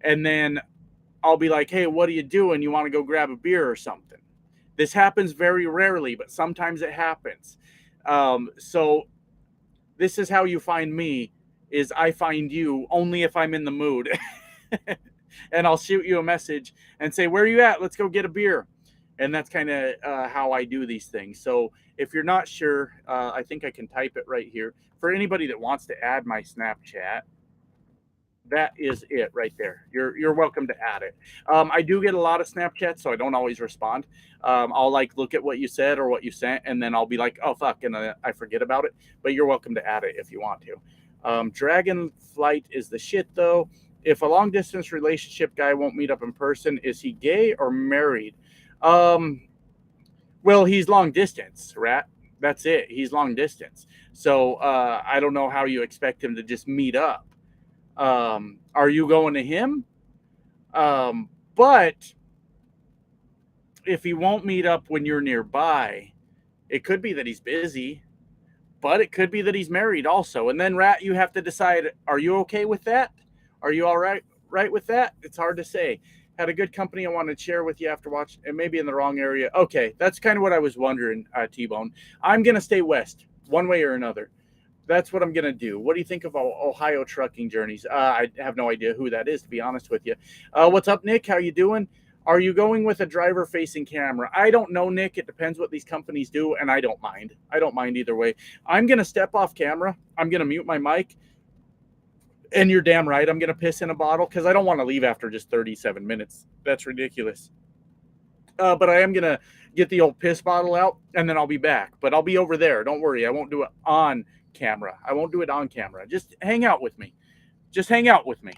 And then I'll be like, hey, what are you doing? You want to go grab a beer or something? This happens very rarely, but sometimes it happens. So this is how you find me, is I find you only if I'm in the mood. And I'll shoot you a message and say, where are you at? Let's go get a beer. And that's kind of how I do these things. So if you're not sure, I think I can type it right here. For anybody that wants to add my Snapchat, that is it right there. You're welcome to add it. I do get a lot of Snapchats, so I don't always respond. I'll like look at what you said or what you sent, and then I'll be like, oh fuck, and I forget about it. But you're welcome to add it if you want to. Dragon Flight is the shit though. If a long distance relationship guy won't meet up in person, is he gay or married? Well, he's long distance, Rat. That's it. He's long distance. So I don't know how you expect him to just meet up. Are you going to him? But if he won't meet up when you're nearby, it could be that he's busy, but it could be that he's married also. And then, Rat, you have to decide, are you okay with that? Are you all right with that? It's hard to say. Had a good company I wanted to share with you after watching, and maybe in the wrong area. Okay, that's kind of what I was wondering, T-Bone. I'm going to stay west, one way or another. That's what I'm going to do. What do you think of Ohio trucking journeys? I have no idea who that is, to be honest with you. What's up, Nick? How you doing? Are you going with a driver-facing camera? I don't know, Nick. It depends what these companies do, and I don't mind. I don't mind either way. I'm going to step off camera. I'm going to mute my mic. And you're damn right, I'm going to piss in a bottle because I don't want to leave after just 37 minutes. That's ridiculous. But I am going to get the old piss bottle out, and then I'll be back. But I'll be over there. Don't worry. I won't do it on camera. I won't do it on camera. Just hang out with me. Just hang out with me.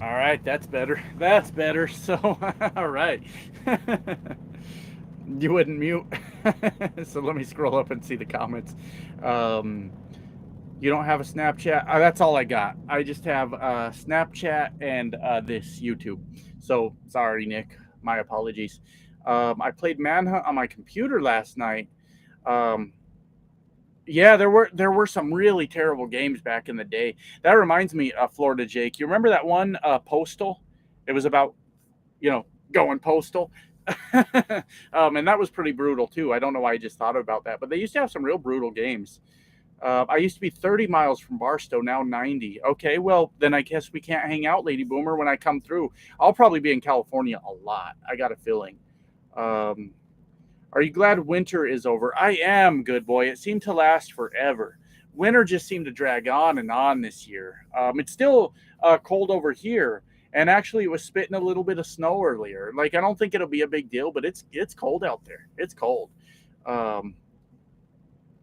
All right, that's better. That's better. So, all right. You wouldn't mute. So let me scroll up and see the comments. You don't have a Snapchat? That's all I got. I just have Snapchat and this YouTube. So sorry, Nick. My apologies. I played Manhunt on my computer last night. Yeah, there were some really terrible games back in the day. That reminds me of Florida Jake. You remember that one Postal? It was about, going postal. And that was pretty brutal too. I don't know why I just thought about that, but they used to have some real brutal games. I used to be 30 miles from Barstow, now 90. Okay, well, then I guess we can't hang out, Lady Boomer, when I come through. I'll probably be in California a lot. I got a feeling. Are you glad winter is over? I am, good boy. It seemed to last forever. Winter just seemed to drag on and on this year. It's still cold over here, and actually it was spitting a little bit of snow earlier. Like, I don't think it'll be a big deal, but it's cold out there. It's cold.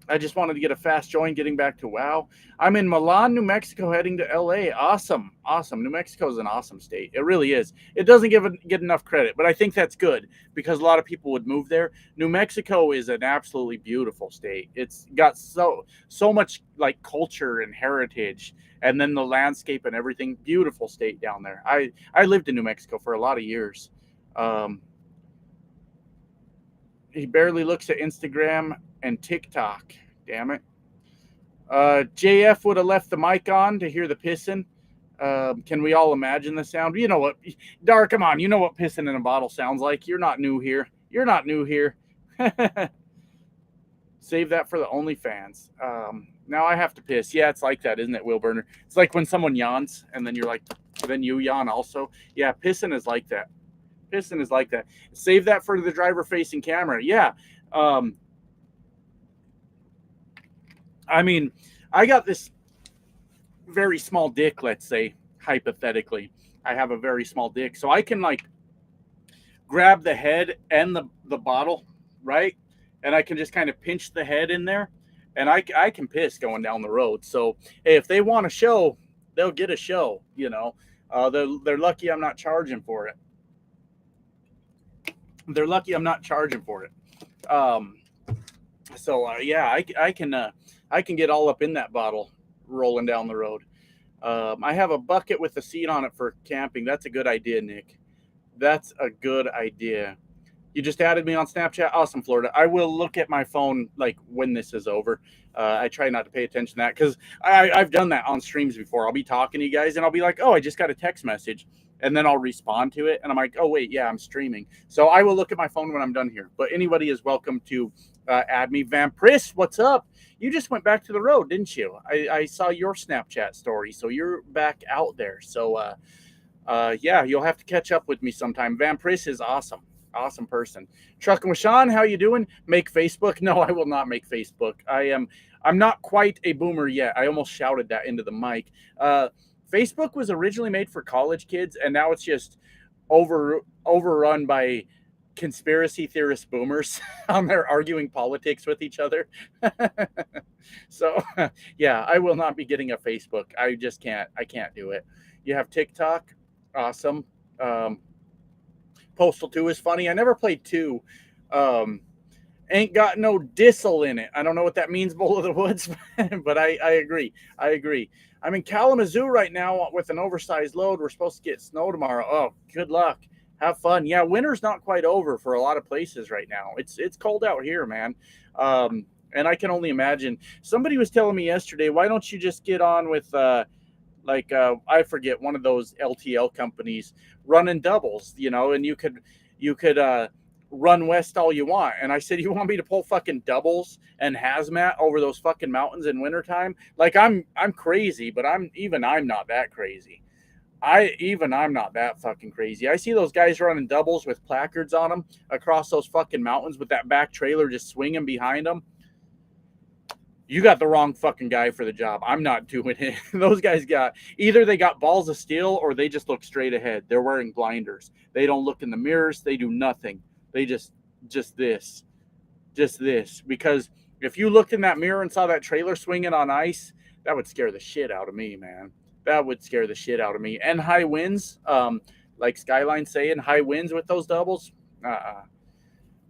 I just wanted to get a fast join getting back to WoW. I'm in Milan, New Mexico, heading to LA. Awesome. Awesome. New Mexico is an awesome state. It really is. It doesn't get enough credit, but I think that's good because a lot of people would move there. New Mexico is an absolutely beautiful state. It's got so much like culture and heritage, and then the landscape and everything. Beautiful state down there. I lived in New Mexico for a lot of years. Um, he barely looks at Instagram and TikTok. Damn it. JF would have left the mic on to hear the pissing. Can we all imagine the sound? You know what, Dar, come on. You know what pissing in a bottle sounds like. You're not new here. You're not new here. Save that for the OnlyFans. Now I have to piss. Yeah, it's like that, isn't it, Will Burner? It's like when someone yawns and then you're like, then you yawn also. Yeah, pissing is like that. Pissing is like that. Save that for the driver-facing camera. Yeah. I mean, I got this very small dick, let's say, hypothetically. I have a very small dick. So I can, like, grab the head and the bottle, right? And I can just kind of pinch the head in there. And I can piss going down the road. So, hey, if they want a show, they'll get a show, you know. They're lucky I'm not charging for it. They're lucky I'm not charging for it. Yeah, I can get all up in that bottle rolling down the road. I have a bucket with a seat on it for camping. That's a good idea, Nick. That's a good idea. You just added me on Snapchat. Awesome, Florida. I will look at my phone like when this is over. I try not to pay attention to that because I've done that on streams before. I'll be talking to you guys and I'll be like, oh, I just got a text message. And then I'll respond to it. And I'm like, oh, wait, yeah, I'm streaming. So I will look at my phone when I'm done here. But anybody is welcome to add me. Vampris, what's up? You just went back to the road, didn't you? I saw your Snapchat story. So you're back out there. So, yeah, you'll have to catch up with me sometime. Vampris is awesome. Awesome person. Trucking with Sean, how you doing? Make Facebook? No, I will not make Facebook. I'm not quite a boomer yet. I almost shouted that into the mic. Facebook was originally made for college kids, and now it's just overrun by conspiracy theorist boomers on there arguing politics with each other. So, yeah, I will not be getting a Facebook. I just can't. I can't do it. You have TikTok. Awesome. Postal 2 is funny. I never played 2. Ain't got no diesel in it. I don't know what that means, Bull of the Woods, but I agree. I agree. I'm in Kalamazoo right now with an oversized load. We're supposed to get snow tomorrow. Oh, good luck. Have fun. Yeah, winter's not quite over for a lot of places right now. It's cold out here, man. And I can only imagine. Somebody was telling me yesterday, why don't you just get on with I forget, one of those LTL companies running doubles, you know, and you could run west all you want. And I said, you want me to pull fucking doubles and hazmat over those fucking mountains in wintertime? Like I'm crazy, but I'm not that crazy. I'm not that fucking crazy. I see those guys running doubles with placards on them across those fucking mountains with that back trailer just swinging behind them. You got the wrong fucking guy for the job. I'm not doing it. Those guys they got balls of steel or they just look straight ahead. They're wearing blinders. They don't look in the mirrors. They do nothing. They just this. Because if you looked in that mirror and saw that trailer swinging on ice, that would scare the shit out of me, man. That would scare the shit out of me. And high winds, like Skyline saying, high winds with those doubles.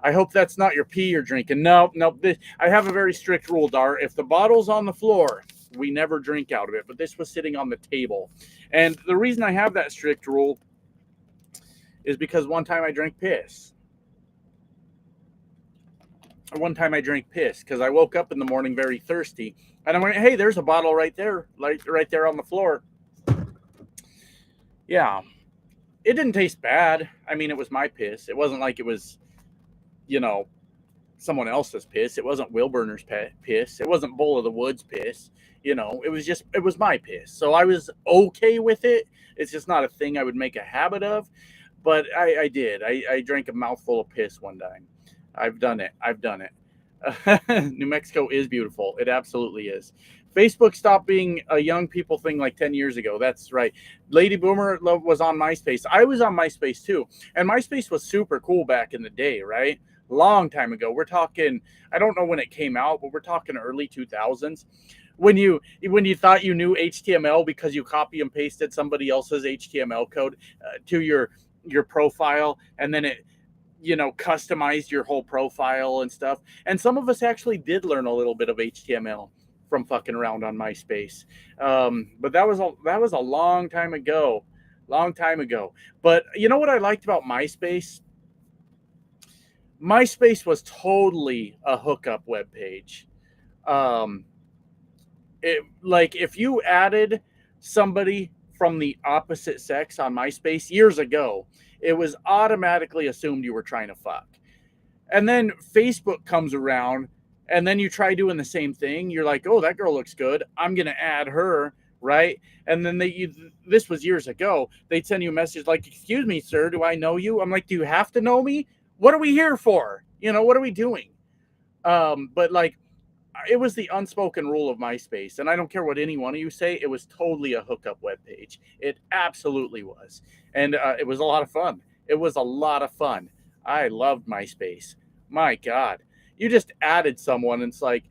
I hope that's not your pee you're drinking. No. I have a very strict rule, Dar. If the bottle's on the floor, we never drink out of it. But this was sitting on the table. And the reason I have that strict rule is because one time I drank piss. Because I woke up in the morning very thirsty. And I went, hey, there's a bottle right there. Right there on the floor. Yeah. It didn't taste bad. I mean, it was my piss. It wasn't like it was, you know, someone else's piss. It wasn't Will Burner's piss. It wasn't Bull of the Woods piss. You know, it was my piss. So I was okay with it. It's just not a thing I would make a habit of. But I did. I drank a mouthful of piss one time. I've done it. New Mexico is beautiful. It absolutely is. Facebook stopped being a young people thing like 10 years ago. That's right. Lady Boomer was on MySpace. I was on MySpace too. And MySpace was super cool back in the day, right? long time ago. We're talking, I don't know when it came out, but we're talking early 2000s. When you thought you knew HTML because you copy and pasted somebody else's HTML code to your profile, and then it customized your whole profile and stuff. And some of us actually did learn a little bit of HTML from fucking around on MySpace. But that was a long time ago, long time ago. But you know what I liked about MySpace? MySpace was totally a hookup web page. Um, like if you added somebody from the opposite sex on MySpace years ago, it was automatically assumed you were trying to fuck. And then Facebook comes around, and then you try doing the same thing. You're like, oh, that girl looks good. I'm going to add her, right? And then this was years ago. They'd send you a message like, excuse me, sir, do I know you? I'm like, do you have to know me? What are we here for? What are we doing? But like, it was the unspoken rule of MySpace, and I don't care what any one of you say, it was totally a hookup web page. It absolutely was. And it was a lot of fun. It was a lot of fun. I loved MySpace. My God. You just added someone, and it's like,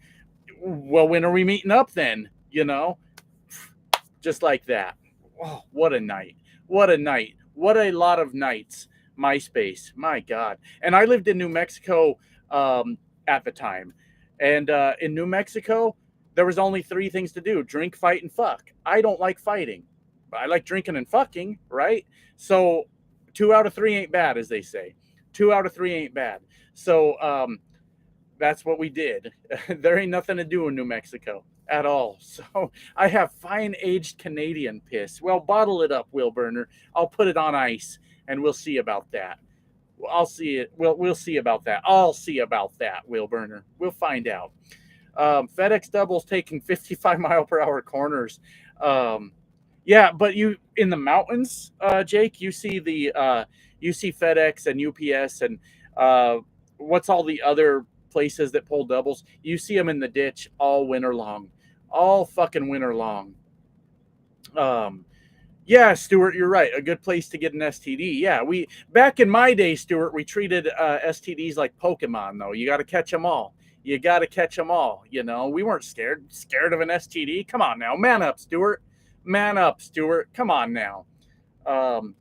well, when are we meeting up then? Just like that. Oh, what a night. What a night. What a lot of nights. MySpace. My God. And I lived in New Mexico at the time. And in New Mexico, there was only three things to do: drink, fight, and fuck. I don't like fighting, but I like drinking and fucking, right? So 2 out of 3 ain't bad, as they say. 2 out of 3 ain't bad. So that's what we did. There ain't nothing to do in New Mexico at all. So I have fine aged Canadian piss. Well, bottle it up, Will Burner. I'll put it on ice, and we'll see about that. I'll see it. We'll see about that. I'll see about that, Will Burner. We'll find out. FedEx doubles taking 55-mile-per-hour corners. Yeah, but you in the mountains, Jake, you see FedEx and UPS and what's all the other places that pull doubles? You see them in the ditch all winter long, all fucking winter long. Yeah, Stuart, you're right. A good place to get an STD. Yeah, we back in my day, Stuart, we treated STDs like Pokemon. Though you got to catch them all. You got to catch them all. We weren't scared of an STD. Come on now, man up, Stuart. Man up, Stuart. Come on now. Do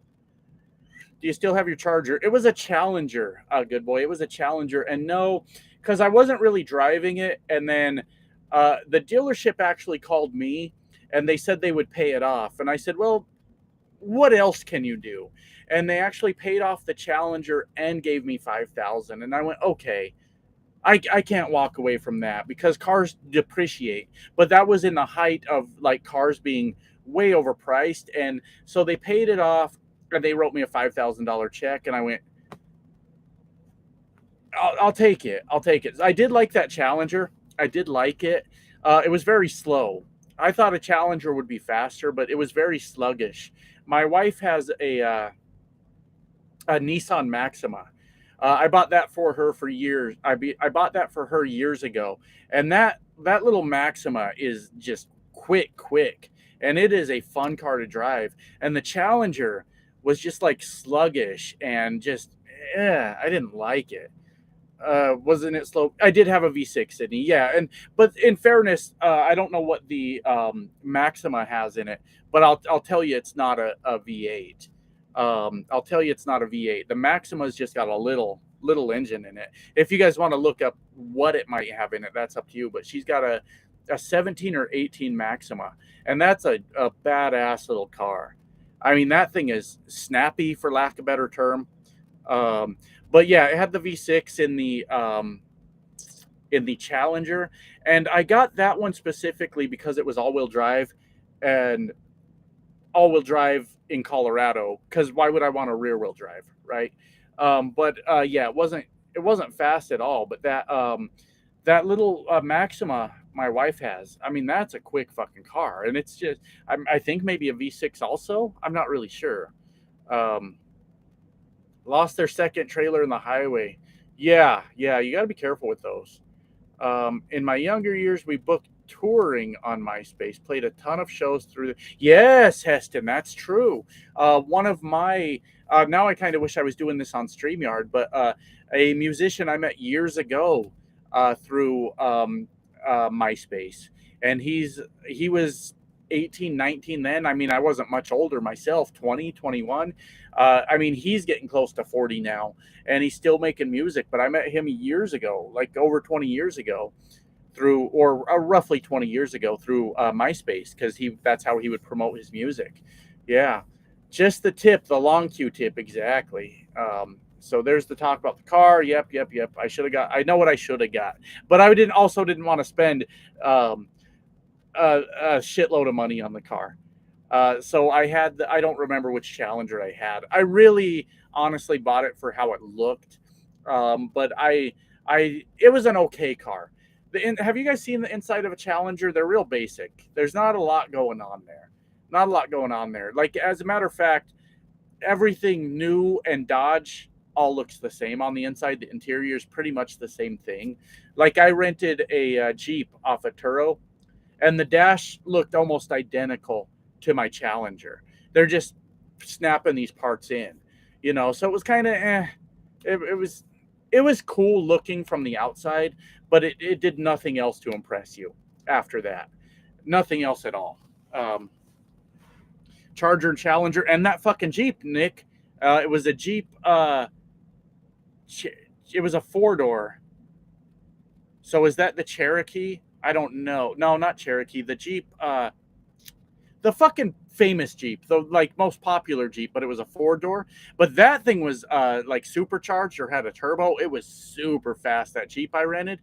you still have your Charger? It was a Challenger, good boy. It was a Challenger, and no, because I wasn't really driving it. And then the dealership actually called me, and they said they would pay it off. And I said, well, what else can you do? And they actually paid off the Challenger and gave me $5,000. And I went, okay, I can't walk away from that because cars depreciate. But that was in the height of like cars being way overpriced. And so they paid it off, and they wrote me a $5,000 check. And I went, I'll take it. I'll take it. I did like that Challenger. I did like it. It was very slow. I thought a Challenger would be faster, but it was very sluggish. My wife has a Nissan Maxima. I bought that for her for years. I bought that for her years ago, and that little Maxima is just quick, and it is a fun car to drive. And the Challenger was just like sluggish and just, I didn't like it. Wasn't it slow? I did have a V6, Sydney. Yeah, but in fairness, I don't know what the Maxima has in it, but I'll tell you it's not a V8. I'll tell you it's not a V8. The Maxima's just got a little engine in it. If you guys want to look up what it might have in it, that's up to you. But she's got a 17 or 18 Maxima, and that's a badass little car. I mean, that thing is snappy, for lack of a better term. But yeah, it had the V6 in the Challenger, and I got that one specifically because it was all-wheel drive, and all-wheel drive in Colorado. Because why would I want a rear-wheel drive, right? But yeah, it wasn't fast at all. But that little Maxima my wife has, I mean, that's a quick fucking car, and it's just I think maybe a V6 also. I'm not really sure. Lost their second trailer in the highway. Yeah, you got to be careful with those. In my younger years, we touring on MySpace, played a ton of shows through the. Yes, Heston, that's true. One of my now I kind of wish I was doing this on StreamYard, but a musician I met years ago through MySpace, and he was 18, 19 then. I mean, I wasn't much older myself, 20, 21. I mean, he's getting close to 40 now, and he's still making music, but I met him years ago, like over 20 years ago through, or roughly 20 years ago through MySpace, because that's how he would promote his music. Yeah, just the tip, the long Q tip, exactly. So there's the talk about the car. Yep. I should have got. I know what I should have got, but I didn't want to spend um, a shitload of money on the car. So I don't remember which Challenger I had. I really honestly bought it for how it looked. But it was an okay car. Have you guys seen the inside of a Challenger? They're real basic. There's not a lot going on there. Not a lot going on there. Like, as a matter of fact, everything new and Dodge all looks the same on the inside. The interior is pretty much the same thing. Like, I rented a Jeep off of Turo, and the dash looked almost identical to my Challenger. They're just snapping these parts in, So it was kind of it was cool looking from the outside, but it did nothing else to impress you after that. Nothing else at all. Charger and Challenger, and that fucking Jeep, Nick. It was a Jeep. It was a 4-door. So is that the Cherokee? I don't know. No, not Cherokee. The Jeep, the fucking famous Jeep, the like most popular Jeep, but it was a 4-door. But that thing was like supercharged or had a turbo. It was super fast. That Jeep I rented,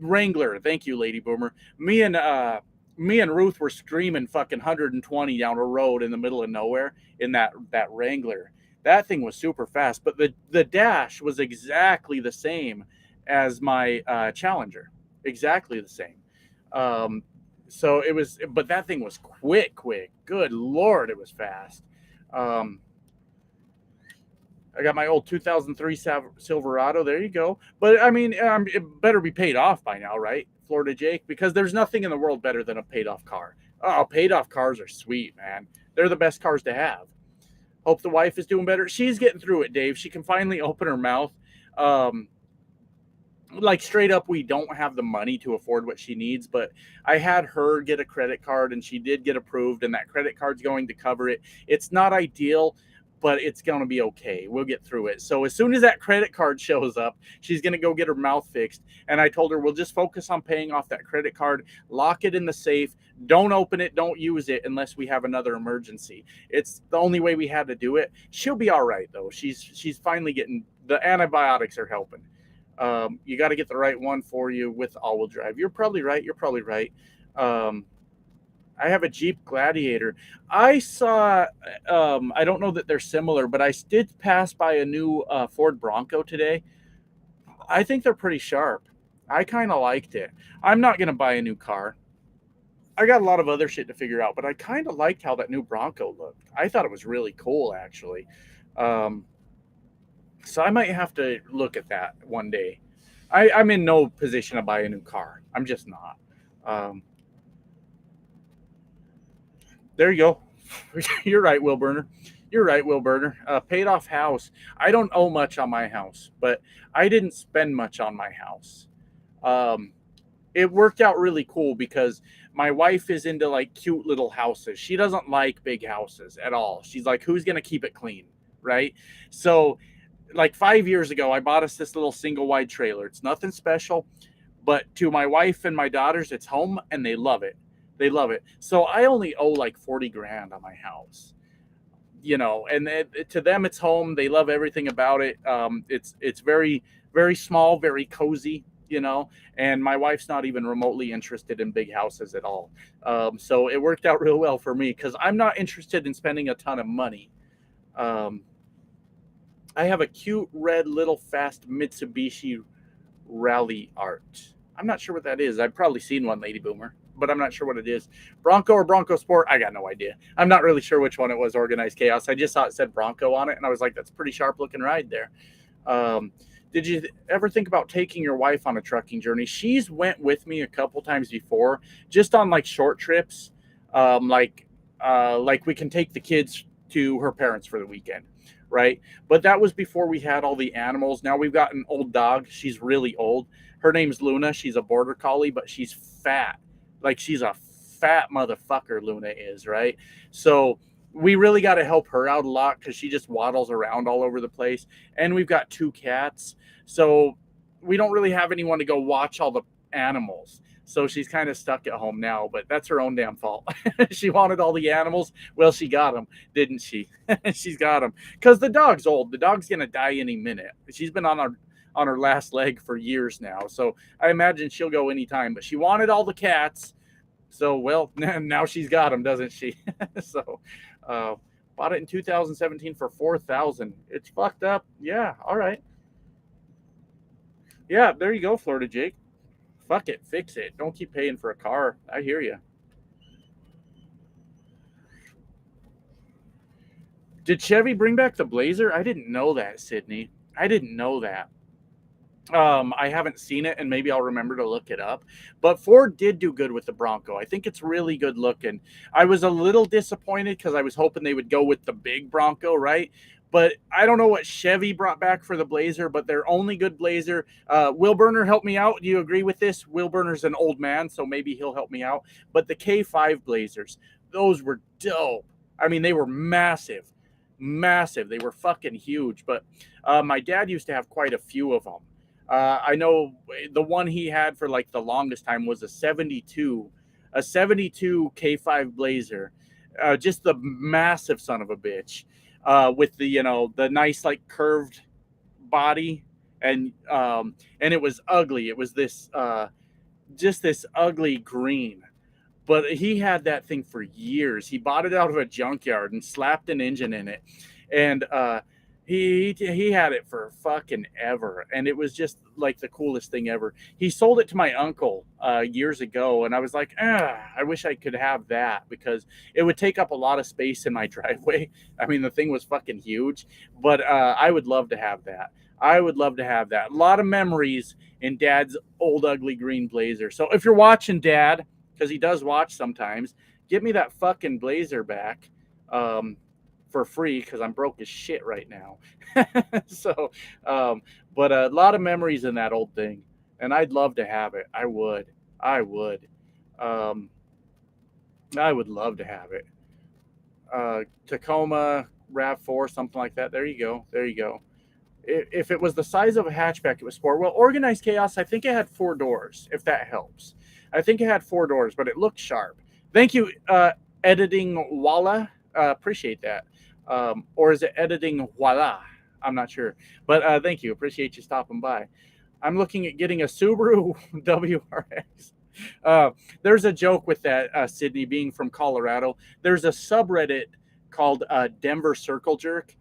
Wrangler. Thank you, Lady Boomer. Me and Ruth were screaming fucking 120 down a road in the middle of nowhere in that Wrangler. That thing was super fast, but the dash was exactly the same as my Challenger. Exactly the same. So it was, but that thing was quick. Good Lord, it was fast. I got my old 2003 Silverado. There you go. But I mean, it better be paid off by now, right? Florida Jake, because there's nothing in the world better than a paid off car. Oh, paid off cars are sweet, man. They're the best cars to have. Hope the wife is doing better. She's getting through it, Dave. She can finally open her mouth. Like, straight up, we don't have the money to afford what she needs, but I had her get a credit card, and she did get approved, and that credit card's going to cover it. It's not ideal, but it's going to be okay. We'll get through it. So as soon as that credit card shows up, she's going to go get her mouth fixed. And I told her, we'll just focus on paying off that credit card, lock it in the safe, don't open it, don't use it unless we have another emergency. It's the only way we had to do it. She'll be all right, though. She's finally getting, the antibiotics are helping. You got to get the right one for you with all-wheel drive. You're probably right. I have a Jeep Gladiator. I saw, I don't know that they're similar, but I did pass by a new Ford Bronco today. I think they're pretty sharp. I kind of liked it. I'm not going to buy a new car. I got a lot of other shit to figure out, but I kind of liked how that new Bronco looked. I thought it was really cool, actually. So I might have to look at that one day. I'm in no position to buy a new car. I'm just not. There you go. You're right, Will Burner. Paid off house. I don't owe much on my house, but I didn't spend much on my house. It worked out really cool because my wife is into like cute little houses. She doesn't like big houses at all. She's like, who's going to keep it clean? Right. So like 5 years ago, I bought us this little single wide trailer. It's nothing special, but to my wife and my daughters, it's home and they love it. So I only owe like 40 grand on my house, and to them, it's home. They love everything about it. It's very, very small, very cozy, and my wife's not even remotely interested in big houses at all. So it worked out real well for me because I'm not interested in spending a ton of money. I have a cute red little fast Mitsubishi Rally Art. I'm not sure what that is. I've probably seen one, Lady Boomer, but I'm not sure what it is. Bronco or Bronco Sport? I got no idea. I'm not really sure which one it was, Organized Chaos. I just saw it said Bronco on it, and I was like, that's a pretty sharp looking ride there. Did you ever think about taking your wife on a trucking journey? She's went with me a couple times before, just on like short trips, um, like like we can take the kids to her parents for the weekend, right? But that was before we had all the animals. Now we've got an old dog. She's really old. Her name's Luna. She's a border collie, but she's fat. Like she's a fat motherfucker. Luna is, right? So we really got to help her out a lot because she just waddles around all over the place. And we've got two cats, so we don't really have anyone to go watch all the animals. So she's kind of stuck at home now, but that's her own damn fault. She wanted all the animals. Well, she got them, didn't she? She's got them because the dog's old. The dog's gonna die any minute. She's been on her last leg for years now, so I imagine she'll go anytime. But she wanted all the cats, so well now she's got them, doesn't she? So, uh, bought it in 2017 for 4,000. It's fucked up. Yeah. All right. Yeah, there you go, Florida Jake. Fuck it, fix it. Don't keep paying for a car. I hear you. Did Chevy bring back the Blazer? I didn't know that, Sydney. I didn't know that. I haven't seen it, and maybe I'll remember to look it up. But Ford did do good with the Bronco. I think it's really good looking. I was a little disappointed because I was hoping they would go with the big Bronco, right? But I don't know what Chevy brought back for the Blazer, but their only good Blazer. Will Burner help me out? Do you agree with this? Will Burner's an old man, so maybe he'll help me out. But the K5 Blazers, those were dope. I mean, they were massive, massive. They were fucking huge. But my dad used to have quite a few of them. I know the one he had for like the longest time was a 72 K5 Blazer, just the massive son of a bitch, with the the nice like curved body, and it was ugly. It was this just this ugly green. But he had that thing for years. He bought it out of a junkyard and slapped an engine in it, and he had it for fucking ever, and it was just like the coolest thing ever. He sold it to my uncle years ago, and I was like, I wish I could have that because it would take up a lot of space in my driveway. I mean, the thing was fucking huge, but I would love to have that. I would love to have that. A lot of memories in Dad's old ugly green Blazer. So if you're watching, Dad, because he does watch sometimes, get me that fucking Blazer back. For free because I'm broke as shit right now. So, but a lot of memories in that old thing, and I'd love to have it. I would, um, I would love to have it. Tacoma Rav4, something like that. There you go. There you go. If it was the size of a hatchback, it was sport. Well, Organized Chaos, I think it had four doors. If that helps, I think it had four doors, but it looked sharp. Thank you, editing Walla. Appreciate that. Or is it editing voila? I'm not sure, but thank you. Appreciate you stopping by. I'm looking at getting a Subaru WRX. There's a joke with that, Sydney, being from Colorado. There's a subreddit called Denver Circle Jerk.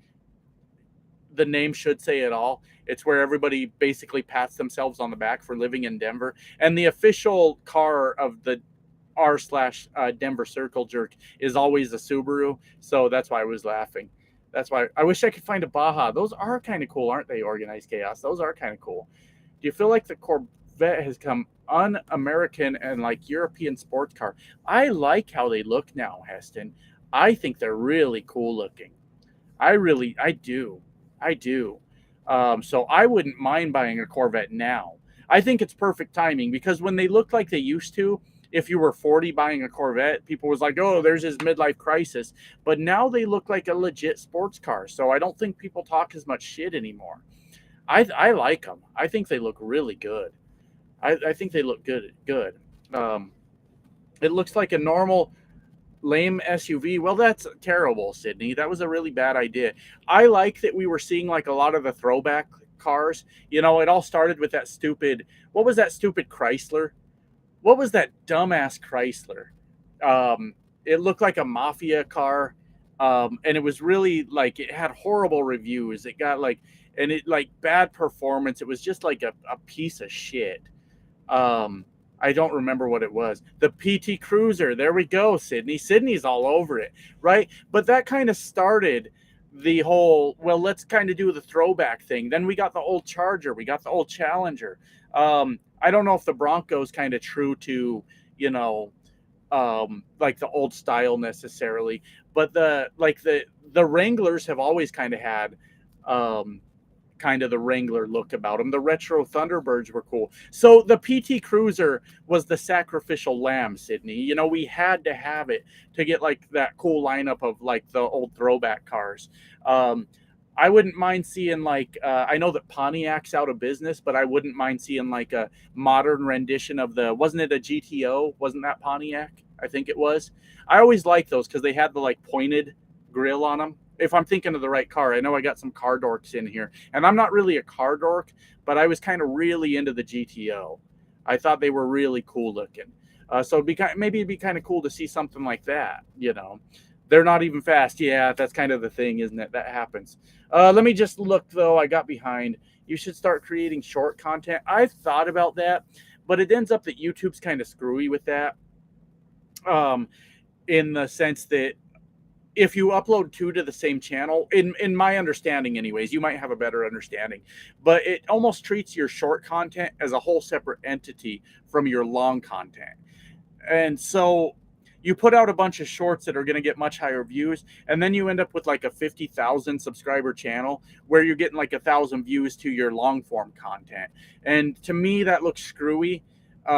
The name should say it all. It's where everybody basically pats themselves on the back for living in Denver. And the official car of the r/slash Denver Circle Jerk is always a Subaru. So that's why I was laughing. That's why I wish I could find a Baja. Those are kind of cool, aren't they? Organized Chaos. Those are kind of cool. Do you feel like the Corvette has come un-American and like European sports car? I like how they look now, Heston. I think they're really cool looking. I do. I do. So I wouldn't mind buying a Corvette now. I think it's perfect timing because when they look like they used to, if you were 40 buying a Corvette, people was like, oh, there's his midlife crisis. But now they look like a legit sports car. So I don't think people talk as much shit anymore. I like them. I think they look really good. I think they look good. Good. It looks like a normal lame SUV. Well, that's terrible, Sydney. That was a really bad idea. I like that we were seeing like a lot of the throwback cars. You know, it all started with that stupid, what was that stupid Chrysler? What was that dumbass Chrysler? It looked like a mafia car. And it was really like, it had horrible reviews. It got like, and it like bad performance. It was just like a piece of shit. I don't remember what it was. The PT Cruiser. There we go, Sydney. Sydney's all over it, right? But that kind of started the whole, well, let's kind of do the throwback thing. Then we got the old Charger, we got the old Challenger. I don't know if the Bronco's kind of true to, you know, like the old style necessarily, but the Wranglers have always kind of had um, kind of the Wrangler look about them. The retro Thunderbirds were cool. So the PT Cruiser was the sacrificial lamb, Sydney. You know, we had to have it to get like that cool lineup of like the old throwback cars. Um, I wouldn't mind seeing like I know that Pontiac's out of business, but I wouldn't mind seeing like a modern rendition of the, wasn't it a GTO? Wasn't that Pontiac? I think it was. I always liked those because they had the like pointed grill on them. If I'm thinking of the right car, I know I got some car dorks in here, and I'm not really a car dork, but I was kind of really into the GTO. I thought they were really cool looking. So maybe it'd be kind of cool to see something like that. You know, they're not even fast. Yeah, that's kind of the thing, isn't it? That happens. Let me just look though. I got behind. You should start creating short content. I've thought about that, but it ends up that YouTube's kind of screwy with that. Um, in the sense that if you upload two to the same channel, in my understanding anyways, you might have a better understanding, but it almost treats your short content as a whole separate entity from your long content. And so you put out a bunch of shorts that are going to get much higher views, and then you end up with like a 50,000 subscriber channel where you're getting like 1,000 views to your long form content. And to me, that looks screwy.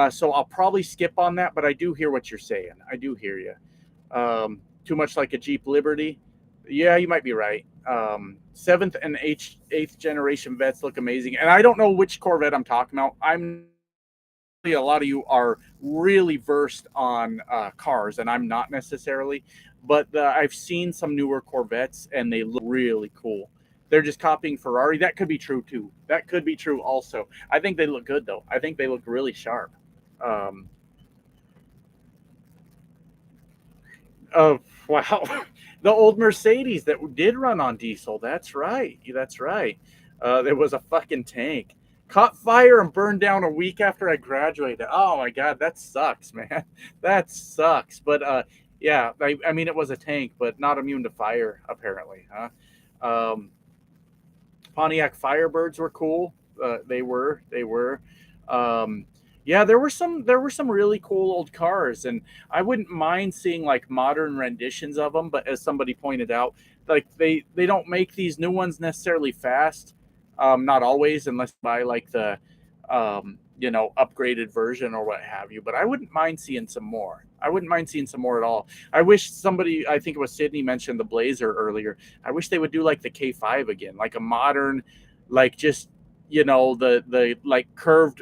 So I'll probably skip on that, but I do hear what you're saying. I do hear you. Too much like a Jeep Liberty. Yeah, you might be right. Seventh and eighth generation vets look amazing. And I don't know which Corvette I'm talking about. A lot of you are really versed on cars, and I'm not necessarily. But I've seen some newer Corvettes, and they look really cool. They're just copying Ferrari. That could be true, too. That could be true also. I think they look good, though. I think they look really sharp. Um, Oh, wow. The old Mercedes that did run on diesel. That's right. That's right. There was a fucking tank. Caught fire and burned down a week after I graduated. Oh my God, that sucks, man. That sucks. But yeah, I mean, it was a tank, but not immune to fire, apparently, huh? Um, Pontiac Firebirds were cool. They were. Um, yeah, there were some really cool old cars, and I wouldn't mind seeing like modern renditions of them. But as somebody pointed out, like they don't make these new ones necessarily fast. Not always, unless you buy like the upgraded version or what have you. But I wouldn't mind seeing some more. I wouldn't mind seeing some more at all. I wish somebody, I think it was Sydney, mentioned the Blazer earlier. I wish they would do like the K5 again, like a modern, like just the like curved.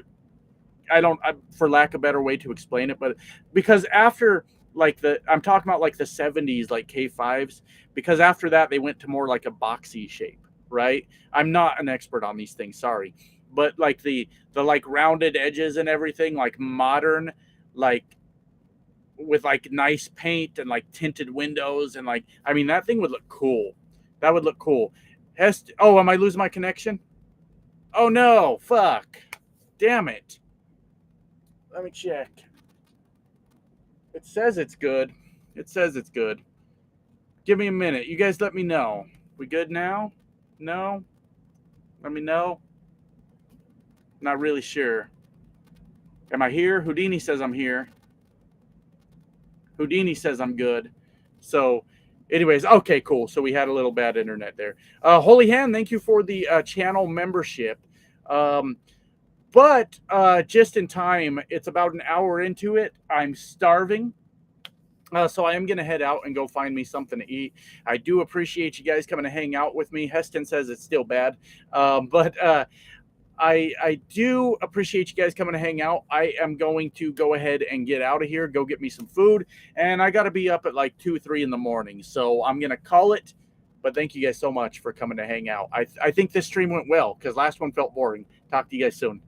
For lack of a better way to explain it, but because after like I'm talking about like the 70s, like K5s, because after that they went to more like a boxy shape, right? I'm not an expert on these things, sorry, but like the like rounded edges and everything, like modern, like with like nice paint and like tinted windows, and like, I mean, that thing would look cool. That would look cool. Oh, am I losing my connection? Oh no, fuck. Damn it. Let me check. It says it's good. It says it's good. Give me a minute. You guys let me know. We good now? No? Let me know. Not really sure. Am I here? Houdini says I'm here. Houdini says I'm good. So, anyways, okay, cool. So we had a little bad internet there. Holy Hand, thank you for the channel membership. But just in time, it's about an hour into it. I'm starving. So I am going to head out and go find me something to eat. I do appreciate you guys coming to hang out with me. Heston says it's still bad. But I do appreciate you guys coming to hang out. I am going to go ahead and get out of here, go get me some food. And I got to be up at like 2, 3 in the morning. So I'm going to call it. But thank you guys so much for coming to hang out. I think this stream went well because last one felt boring. Talk to you guys soon.